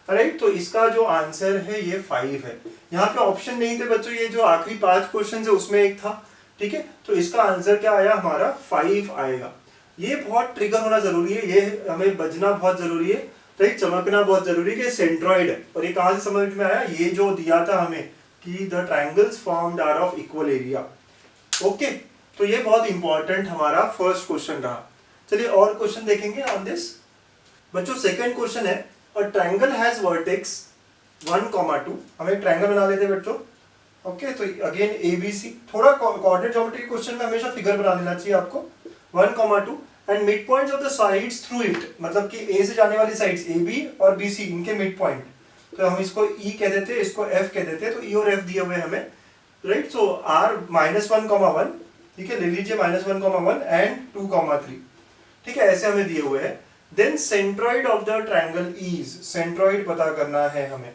राइट, तो इसका जो आंसर है ये 5 है। यहाँ पे ऑप्शन नहीं थे बच्चों, ये जो आखिरी 5 क्वेश्चन है उसमें एक था। ठीक है, तो इसका आंसर क्या आया हमारा, 5 आएगा। ये बहुत ट्रिगर होना जरूरी है, ये हमें बजना बहुत जरूरी है, तो एक चमकना बहुत जरूरी है कि सेंट्रॉइड है। और ये कहां से समझ में आया, ये जो दिया था हमें कि the triangles formed are of equal area. Okay, तो ये बहुत इंपॉर्टेंट हमारा फर्स्ट क्वेश्चन रहा। चलिए और क्वेश्चन देखेंगे ऑन दिस। बच्चों सेकंड क्वेश्चन है, अ ट्रायंगल हैज वर्टेक्स 1,2। हम एक ट्रायंगल बना लेते हैं बच्चों। ओके, तो अगेन ABC, थोड़ा कोऑर्डिनेट ज्योमेट्री क्वेश्चन में हमेशा फिगर बना लेना चाहिए आपको। 1,2 and mid points of the sides through it, मतलब कि A से जाने वाली साइड्स AB और BC, इनके मिड पॉइंट, तो हम इसको E कह देते हैं, इसको F कह देते हैं, तो E और F दिए हुए हमें। राइट, सो R -1,1, ठीक है, ले लीजिए -1,1 एंड 2,3। ठीक है, ऐसे हमें दिए हुए हैं। Then centroid of the triangle is, centroid पता करना है हमें।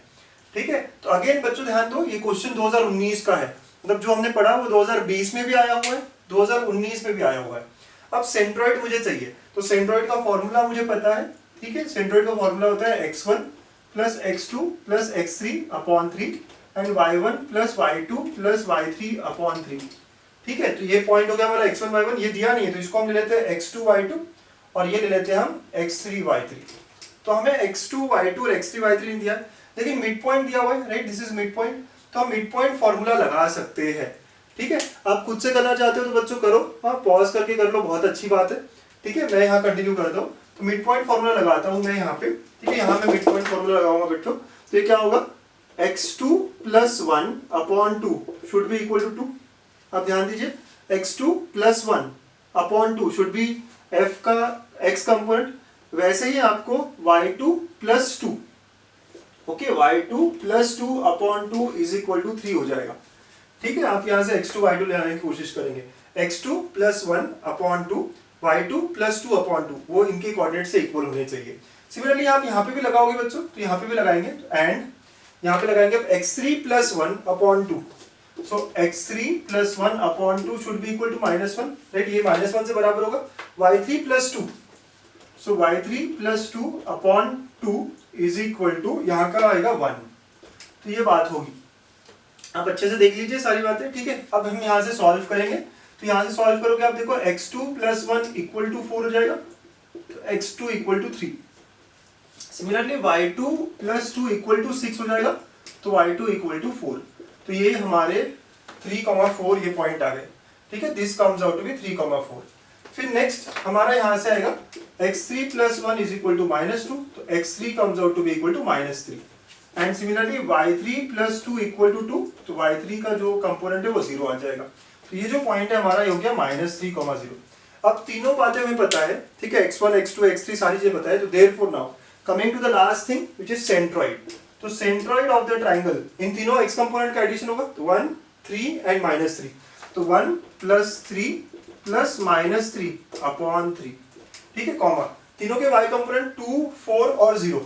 ठीक है, तो अगेन बच्चों ध्यान दो, ये क्वेश्चन 2019 का है, मतलब जो हमने पढ़ा वो 2020 में भी आया हुआ है, 2019 में भी आया हुआ है। अब सेंट्रॉइड मुझे चाहिए, तो सेंट्रॉइड का फॉर्मूला मुझे पता है। ठीक है, सेंट्रॉइड का फॉर्मूला होता है x1 plus x2 plus x3 upon 3 and y1 plus y2 plus y3 upon 3। ठीक है, तो ये पॉइंट हो गया हमारा x1 y1, ये दिया नहीं है तो इसको हम ले लेते हैं x2 y2 और ये ले लेते हैं हम x3 y3। तो हमें x2 y2 और x3 y3 दिया, लेकिन मिड पॉइंट दिया हुआ है, right, this is mid point, तो हम मिड पॉइंट फॉर्मूला लगा सकते हैं। ठीक है, आप खुद से करना चाहते हो तो बच्चों करो, हाँ पॉज करके कर लो, बहुत अच्छी बात है। ठीक है, मैं यहाँ कंटिन्यू करता हूँ, तो मिड पॉइंट फॉर्मूला लगाता हूँ मैं यहाँ पे। ठीक है, यहाँ मैं मिड पॉइंट फॉर्मूला लगाऊंगा बच्चों, तो ये क्या होगा, x2 plus 1 upon 2 should be equal to 2। अब ध्यान दीजिए, x2 plus 1 upon 2 should be f का x कंपोनेंट, वैसे ही आपको y2 plus 2, okay, y2 plus 2 upon 2 is equal to 3 हो जाएगा। ठीक है, आप यहाँ से x2 y2 ले आने की कोशिश करेंगे, x2 plus 1 upon 2 y2 plus 2 upon 2 वो इनके कोऑर्डिनेट से इक्वल होने चाहिए। सिमिलरली आप यहाँ पे भी लगाओगे बच्चों, तो यहाँ पे भी लगाएंगे, एंड यहाँ पे लगाएंगे x3 plus 1 upon 2। So x3 plus 1 upon 2 should be equal to -1, right, ये -1 से बराबर होगा y3 plus 2। So y3 plus 2 upon 2 is equal to यहाँ का आएगा 1। तो ये बात होगी, आप अच्छे से देख लीजिए सारी बातें, ठीक है। अब हम यहाँ से सॉल्व करेंगे, तो यहाँ से सॉल्व करोगे आप देखो x2 प्लस 1 इक्वल टू 4 हो जाएगा, तो x2 equal to 3। Similarly y2 plus 2 equal to 6 हो जाएगा, तो y2 इक्वल टू 4। तो ये हमारे 3,4 ये पॉइंट आ गए, ठीक है। This comes out to be 3,4। फिर नेक्स्ट हमारा यहाँ से आएगा x3 plus 1 is equal to -2, तो x3 comes out to be equal to -3। And similarly y3 plus 2 equal to 2, तो y3 का जो कंपोनेंट है वो 0 आ जाएगा। तो ये जो पॉइंट है हमारा ये हो गया -3,0। अब तीनों बातें हमें पता है, ठीक है, x1 x2 x3 सारी चीजें पता है। तो therefore now coming to the last thing which is centroid. तो सेंट्रॉइड ऑफ द ट्राइंगल, इन तीनों x कंपोनेंट का एडिशन होगा, तो 1 3 एंड -3। तो 1 प्लस 3 प्लस -3 अपॉन 3, ठीक है, कॉमा तीनों के y कंपोनेंट 2 4 और 0।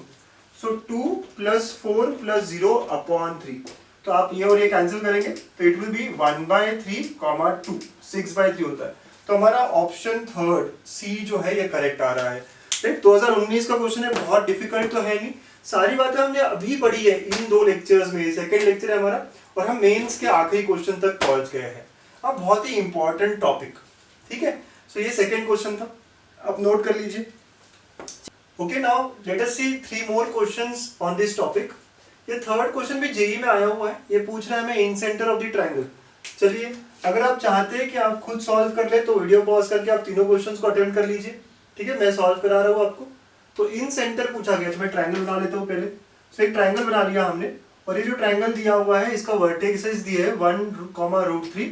सो 2 प्लस 4 प्लस 0 अपॉन 3। तो आप ये और ये कैंसिल करेंगे, तो इट विल बी 1/3 कॉमा 2, 6/3 होता है। तो हमारा ऑप्शन थर्ड सी जो है ये करेक्ट आ रहा है, राइट। 2019 का क्वेश्चन है, बहुत डिफिकल्ट तो है नहीं, सारी बातें हमने अभी पढ़ी है इन 2 लेक्चर्स में, सेकंड लेक्चर है हमारा, और हम मेंस के आखिरी क्वेश्चन तक पहुंच गए हैं। अब बहुत ही इंपॉर्टेंट टॉपिक, ठीक है। सो ये सेकंड क्वेश्चन था, अब नोट कर लीजिए। Okay, now let us see 3 more questions on this topic. ये थर्ड क्वेश्चन भी जेईई में आया हुआ है, ये पूछ रहा है हमें incentre of the triangle. चलिए, अगर आप चाहते हैं कि आप खुद सॉल्व कर ले तो वीडियो पॉज करके आप तीनों क्वेश्चंस को अटेम्प्ट कर लीजिए, ठीक है, मैं सॉल्व करा रहा हूँ आपको। तो इन सेंटर पूछा गया, तो मैं ट्रायंगल बना लेता हूँ पहले। तो एक ट्रायंगल बना लिया हमने, और ये जो ट्रायंगल दिया हुआ है इसका वर्टेक्सेस दिए है 1,√3।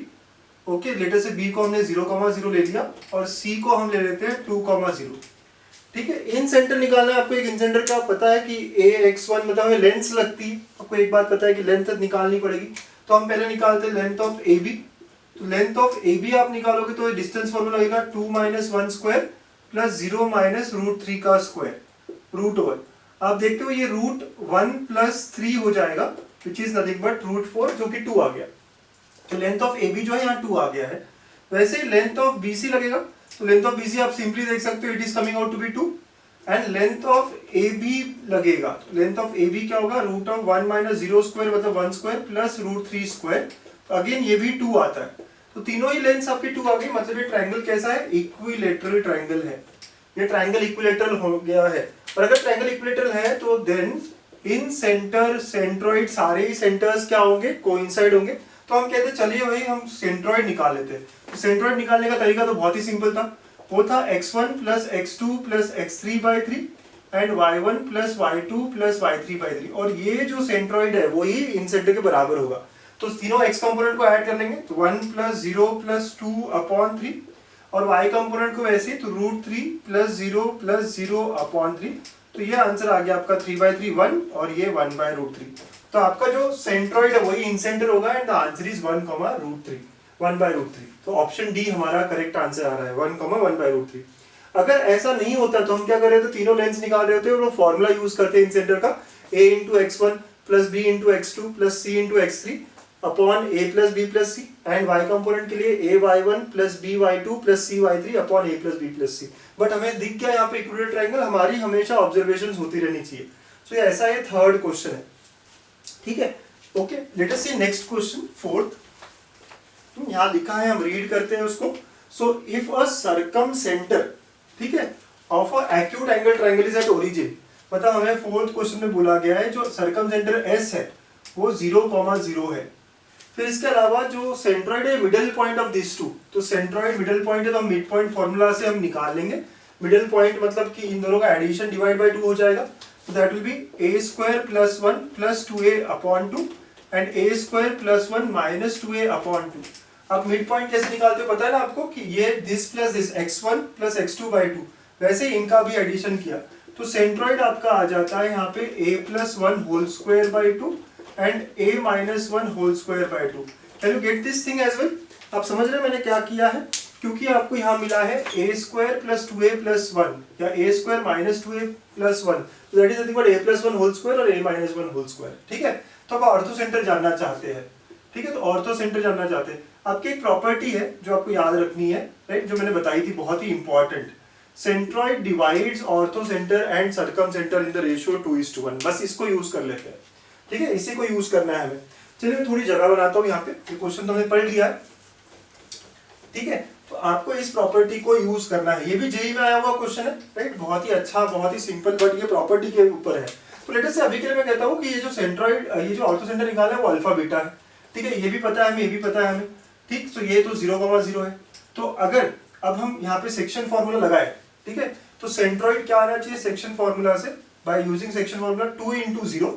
ओके, लेटर से बी को हमने 0,0 ले लिया, और सी को हम ले लेते हैं 2,0, ठीक है। इन सेंटर निकालना है आपको। एक इन सेंटर का पता है कि ax1 मतलब हमें लेंथ लगती है, आपको एक बात पता है कि लेंथ निकालनी पड़ेगी। तो हम पहले निकालते हैं लेंथ ऑफ AB। तो लेंथ ऑफ AB आप निकालोगे तो डिस्टेंस फॉर्मूला लगेगा 2 - 1 स्क्वायर प्लस 0 - √3 का स्क्वायर, रूट ओवर। आप देखते हो ये √1 प्लस 3 हो जाएगा, विच इज नथिंग बट √4, जो कि 2 आ गया। तो लेंथ ऑफ AB जो है यहाँ 2 आ गया है। वैसे लेंथ ऑफ BC लगेगा, तो लेंथ ऑफ BC आप सिंपली देख सकते हो, it is coming out to be 2। And length of AB लगेगा, लेंथ ऑफ AB क्या होगा, √1 - 0 स्क्वायर मतलब 1 स्क्वायर प्लस √3 स्क्वायर। तो अगेन ये भी 2 आता है। तो तीनों ही लेंथ्स आपकी 2 आ गई, मतलब ये ट्रायंगल कैसा है, इक्विलेटरल ट्रायंगल है। ये ट्रायंगल इक्विलेटरल हो गया है। और अगर ट्रायंगल इक्विलेटरल है तो देन इन सेंटर सेंट्रोइड सारे ही सेंटर्स क्या होंगे, कोइंसाइड होंगे। तो हम कहते हैं चलिए भाई हम सेंट्रोइड निकाल लेते हैं। तो सेंट्रोइड निकालने का तरीका तो बहुत ही सिंपल था, वो था x1 plus x2 plus x3/3 and y1 plus y2 plus y3/3। और ये जो सेंट्रोइड है वो ही इन सेंटर के बराबर होगा। तो तीनों x कंपोनेंट को ऐड कर लेंगे, तो 1 प्लस 0 प्लस 2 अपॉन 3, और y कंपोनेंट को वैसे ही, तो √3 प्लस 0 प्लस 0 अपॉन 3। तो ये आंसर आ गया आपका 3/3 1, और ये 1/√3। तो आपका जो सेंट्रोइड है वही इन सेंटर होगा, एंड द आंसर इज 1,√3, 1/√3। तो ऑप्शन डी हमारा करेक्ट आंसर आ रहा है, 1,1/√3। अगर ऐसा नहीं होता तो हम क्या कर रहे थे, तीनों लेंस निकाल रहे होते और वो फॉर्मूला यूज करते हैं इन सेंटर का, a × x1 plus b × x2 plus c × x3 upon a plus b plus c, and y component के लिए ay1 plus by2 plus cy3 upon a plus b plus c। But हमें दिख गया यहाँ पे इक्विलेटरल ट्रायंगल, हमारी हमेशा ऑब्जर्वेशंस होती रहनी चाहिए। सो ये ऐसा ये थर्ड क्वेश्चन है, ठीक है। ओके, लेट अस सी नेक्स्ट क्वेश्चन, फोर्थ। यहाँ लिखा है, हम रीड करते हैं उसको। सो इफ अ सर्कमसेंटर, ठीक है, of a acute angle triangle is at origin, मतलब हमें फोर्थ क्वेश्चन में बोला गया है जो सर्कमसेंटर S है वो 0,0 है। फिर इसके अलावा जो सेंट्रोइड है middle point of this two, तो सेंट्रोइड मिडिल पॉइंट है तो मिड पॉइंट फॉर्मूला से हम निकाल लेंगे। मिडिल पॉइंट मतलब कि इन दोनों का एडिशन डिवाइड बाय 2 हो जाएगा, तो that will B a² plus 1 plus 2a upon 2 and a² plus 1 minus 2a upon 2। अब मिड पॉइंट कैसे निकालते हो पता है ना आपको, कि ये this plus this x1 plus x2/2, वैसे इनका भी एडिशन किया तो सेंट्रोइड आपका आ जाता है यहाँ पे a plus 1 whole square by 2 and a minus 1 whole square by 2। Can you get this thing as well? आप समझ रहे हैं मैंने क्या किया है? क्योंकि आपको यहाँ मिला है ए स्क्वायर प्लस 2a प्लस 1 या a square minus 2a plus 1, that is nothing but a plus 1 whole square और a माइनस 1 होल स्क्वायर। ठीक है, तो आप ऑर्थो सेंटर जानना चाहते हैं। ठीक है, तो ऑर्थो सेंटर जानना चाहते हैं। आपकी एक प्रॉपर्टी है जो आपको याद रखनी है, राइट, जो मैंने बताई थी, बहुत ही important. Centroid divides orthocentre and circumcentre in the ratio 2:1। बस इसको यूज कर लेते हैं। ठीक है, इसी को यूज करना है हमें। चलिए मैं थोड़ी जगह बनाता हूँ यहाँ पे, ये क्वेश्चन तो हमने पढ़ लिया है। ठीक है, तो आपको इस प्रॉपर्टी को यूज करना है। ये भी जेईई में आया हुआ क्वेश्चन है, राइट, बहुत ही अच्छा, बहुत ही सिंपल, बट ये प्रॉपर्टी के ऊपर है। तो लेट अस से अभी के लिए मैं कहता हूँ कि ये जो सेंट्रॉइड, ये जो ऑर्थो सेंटर निकाला है वो अल्फा बीटा है। ठीक है, ये भी पता है हमें, ये भी पता है हमें। ठीक, तो ये तो 0,0 है। तो अगर अब हम यहाँ पे सेक्शन फॉर्मूला लगाए, ठीक है, तो सेंट्रॉइड क्या आना चाहिए सेक्शन फॉर्मूला से, by using section formula 2 into 0।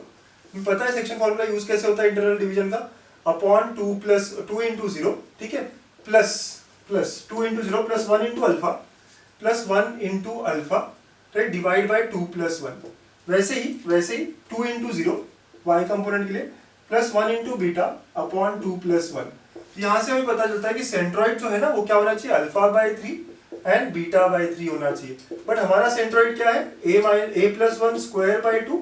पता है सेक्शन फॉर्मूला यूज कैसे होता है इंटरनल डिवीजन का, अपॉन 2 into 0, ठीक है, plus 2 into 0 plus 1 into alpha plus 1 into alpha, right, divide by 2 plus 1। वैसे ही 2 into 0 y कंपोनेंट के लिए plus 1 into beta upon 2 plus 1। यहाँ से हमें पता चलता है कि सेंट्रॉइड जो है ना वो क्या होना चाहिए, alpha by 3 and beta by 3 होना चाहिए। बट हमारा सेंट्रॉइड क्या है, a plus 1 square by 2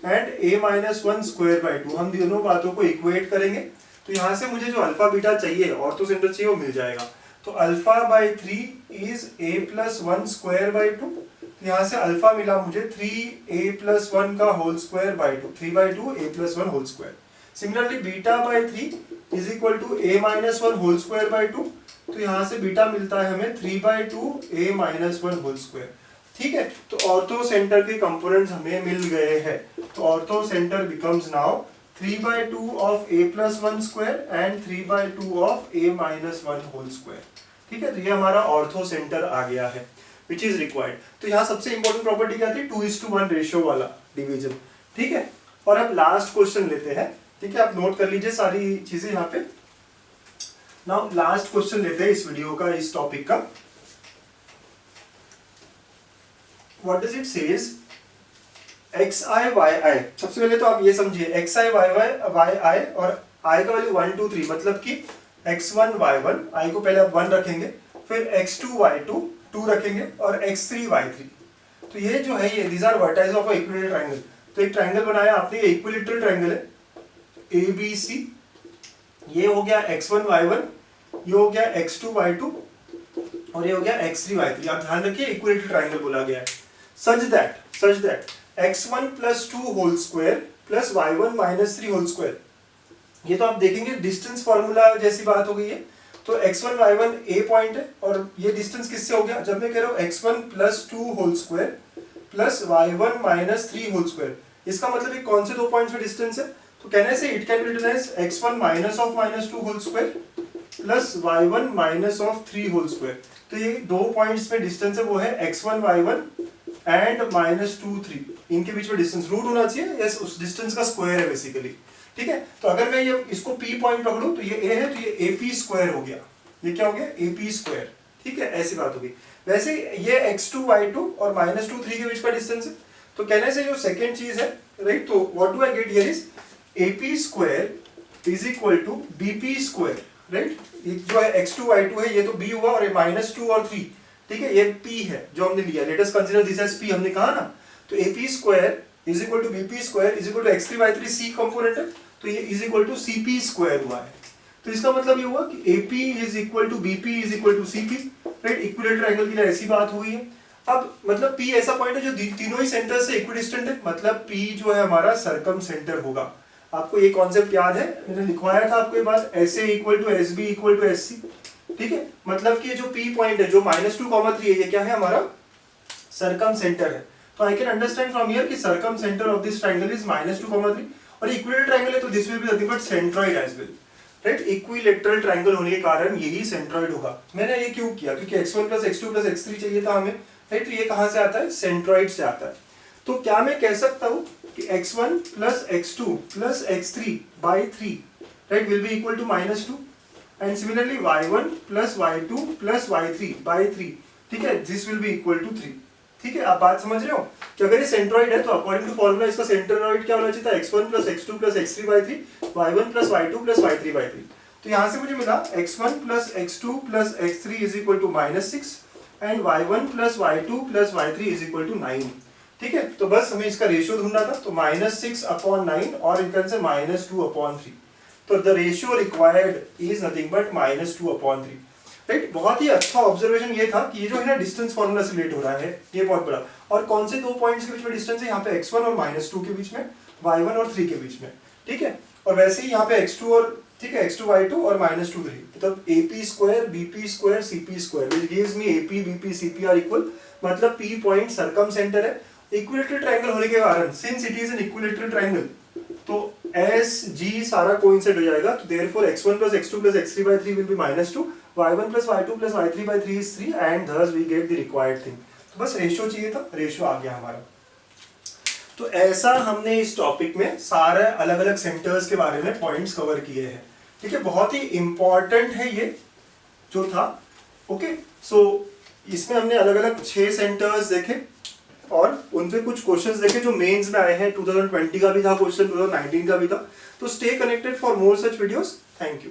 and a minus 1 square by 2। हम दोनों बातों को इक्वेट करेंगे, तो यहाँ से मुझे जो अल्फा बीटा चाहिए, ऑर्थो सेंटर चाहिए, वो मिल जाएगा। तो alpha by 3 is a plus 1 square by 2। यहाँ से अल्फा मिला मुझे 3a plus 1 का whole square by 2, 3/2 a plus 1 whole square. Similarly beta by 3 is equal to a minus 1 whole square by 2। तो यहाँ से बीटा मिलता है हमें 3/2 a minus 1 होल स्क्वायर। ठीक है, तो ऑर्थो सेंटर के कंपोनेंट्स हमें मिल गए हैं। तो orthocentre becomes now 3/2 of a plus 1 square and 3/2 of a minus 1 whole square. ठीक है, तो ये हमारा ऑर्थो सेंटर आ गया है, विच इज रिक्वायर्ड। तो यहाँ सबसे इंपॉर्टेंट प्रॉपर्टी क्या थी, 2:1 रेशियो वाला डिवीजन। ठीक है, और अब लास्ट क्वेश्चन लेते हैं। ठीक है, आप नोट कर लीजिए सारी चीजें यहाँ पे। नाउ लास्ट क्वेश्चन लेते हैं इस वीडियो का, इस टॉपिक का। What does it says, xi yi। सबसे पहले तो आप ये समझिए, xi yi और i का वैल्यू 1 2 3, मतलब कि x1 y1, i को पहले आप 1 रखेंगे, फिर x2 y2 2 रखेंगे और x3 y3। तो ये जो है, ये these are vertices of a equilateral triangle. तो एक ट्रायंगल बनाया आपने, ये इक्विलेटरल ट्रायंगल है ABC। ये हो गया x1 y1, ये हो गया x2 y2 और ये हो गया x3 y3। आप ध्यान रखिए, इक्विलेटरल ट्रायंगल बोला गया है। Such that x1 plus 2 whole square plus y1 minus 3 whole square. ये तो आप देखेंगे डिस्टेंस फॉर्मूला जैसी बात हो गई है। तो x1 y1 a पॉइंट है, और ये डिस्टेंस किससे हो गया, जब मैं कह रहा हूँ x1 plus 2 whole square plus y1 minus 3 whole square. इसका मतलब ये कौन से दो पॉइंट्स में डिस्टेंस है, तो कहने से it can be written as x1 minus of minus 2 whole square plus y1 minus of 3 whole square. तो ये दो पॉइंट्स में डिस्टेंस है, वो है x1 y1 एंड -2 3। इनके बीच में डिस्टेंस रूट होना चाहिए, यस, उस डिस्टेंस का स्क्वायर है बेसिकली। ठीक है, तो अगर मैं ये इसको p पॉइंट पकड़ूं तो ये a है, तो ये AP स्क्वायर हो गया। ये क्या हो गया, AP स्क्वायर। ठीक है, ऐसी बात होगी। वैसे ये x2 y2 और -2 3 के बीच का डिस्टेंस है। तो कहने से जो सेकेंड चीज है, राइट, तो what do I get here is AP square is equal to BP square, right. जो है x2 y2 है, ये तो b हुआ, और ये -2 और 3, ठीक है, ये p है जो हमने लिया। Let us consider this as p, हमने कहा ना। तो AP square is equal to BP square is equal to x3 y3 c component है, तो ये is equal to CP square हुआ है। तो इसका मतलब ये हुआ कि AP is equal to BP is equal to CP, right. Equilateral triangle के लिए ऐसी बात हुई है। अब मतलब P ऐसा पॉइंट है जो तीनों ही सेंटर से इक्विडिस्टेंट है, मतलब P जो है हमारा सर्कम सेंटर होगा। आपको ये कॉन्सेप्ट याद है, मैंने लिखवाया था आपको ये बात, SA equal to SB equal to SC। ठीक है, मतलब कि जो P पॉइंट है जो -2, 3 है, ये क्या है, हमारा सर्कम सेंटर है। तो I can understand from here कि circumcentre of this triangle is -2, 3, और इक्विलेटरल ट्रायंगल है तो this will be nothing but centroid as well, right. Equilateral triangle होने के कारण यही सेंट्रॉइड होगा। मैंने ये क्यों किया, क्योंकि x1 + x2 + x3 चाहिए था हमें, राइट। तो ये कहां से आता है, सेंट्रॉइड से आता है। तो क्या मैं कह सकता हूं कि x1 + x2 + x3 by 3, right, will be equal to -2, and similarly y1 + y2 + y3 by 3, ठीक है, this will be equal to 3। ठीक है, आप बात समझ रहे हो कि अगर ये सेंट्रॉइड है तो अकॉर्डिंग टू फॉर्मूला इसका सेंट्रॉइड क्या होना चाहिए था, x1 + x2 + x3 by 3, y1 + y2 + y3 by 3। तो यहाँ से मुझे मिला x1 plus x2 plus x3 is equal to -6 and y1 plus y2 plus y3 is equal to 9। ठीक है, तो बस हमें इसका रेशियो ढूंढना था, तो -6/9 और इनका आंसर -2/3। तो the ratio required is nothing but -2/3। Right, बहुत ही अच्छा ऑब्जर्वेशन ये था कि ये जो है ना डिस्टेंस फॉर्मूला से रिलेट हो रहा है, ये बहुत बड़ा। और कौन से दो पॉइंट्स के बीच में डिस्टेंस है, यहाँ पे x1 और -2 के बीच में, y1 और 3 के बीच में। ठीक है, और वैसे ही यहाँ पे x2 और, ठीक है, x2 y2 और -2 3, मतलब AP square BP square CP square which gives me AP BP CP are equal, मतलब P पॉइंट सर्कम सेंटर है। इक्विलेटरल ट्रायंगल होने के कारण, since it is an equilateral triangle, तो SG सारा कोइंसाइड हो जाएगा, तो therefore x1 plus x2 plus x3/3 will be -2, y1 plus y2 plus y3/3 is 3 and thus we get the required thing। तो बस रेशियो चाहिए था, रेशियो आ गया हमारा। तो ऐसा हमने इस टॉपिक में सारे अलग अलग सेंटर्स के बारे में पॉइंट्स कवर किए हैं। ठीक है, बहुत ही इंपॉर्टेंट है ये जो था। ओके, सो इसमें हमने अलग अलग 6 सेंटर्स देखे और उनसे कुछ क्वेश्चंस देखे जो मेंस में आए हैं। 2020 का भी था क्वेश्चन, 2019 का भी था। तो stay connected for more such videos. Thank you.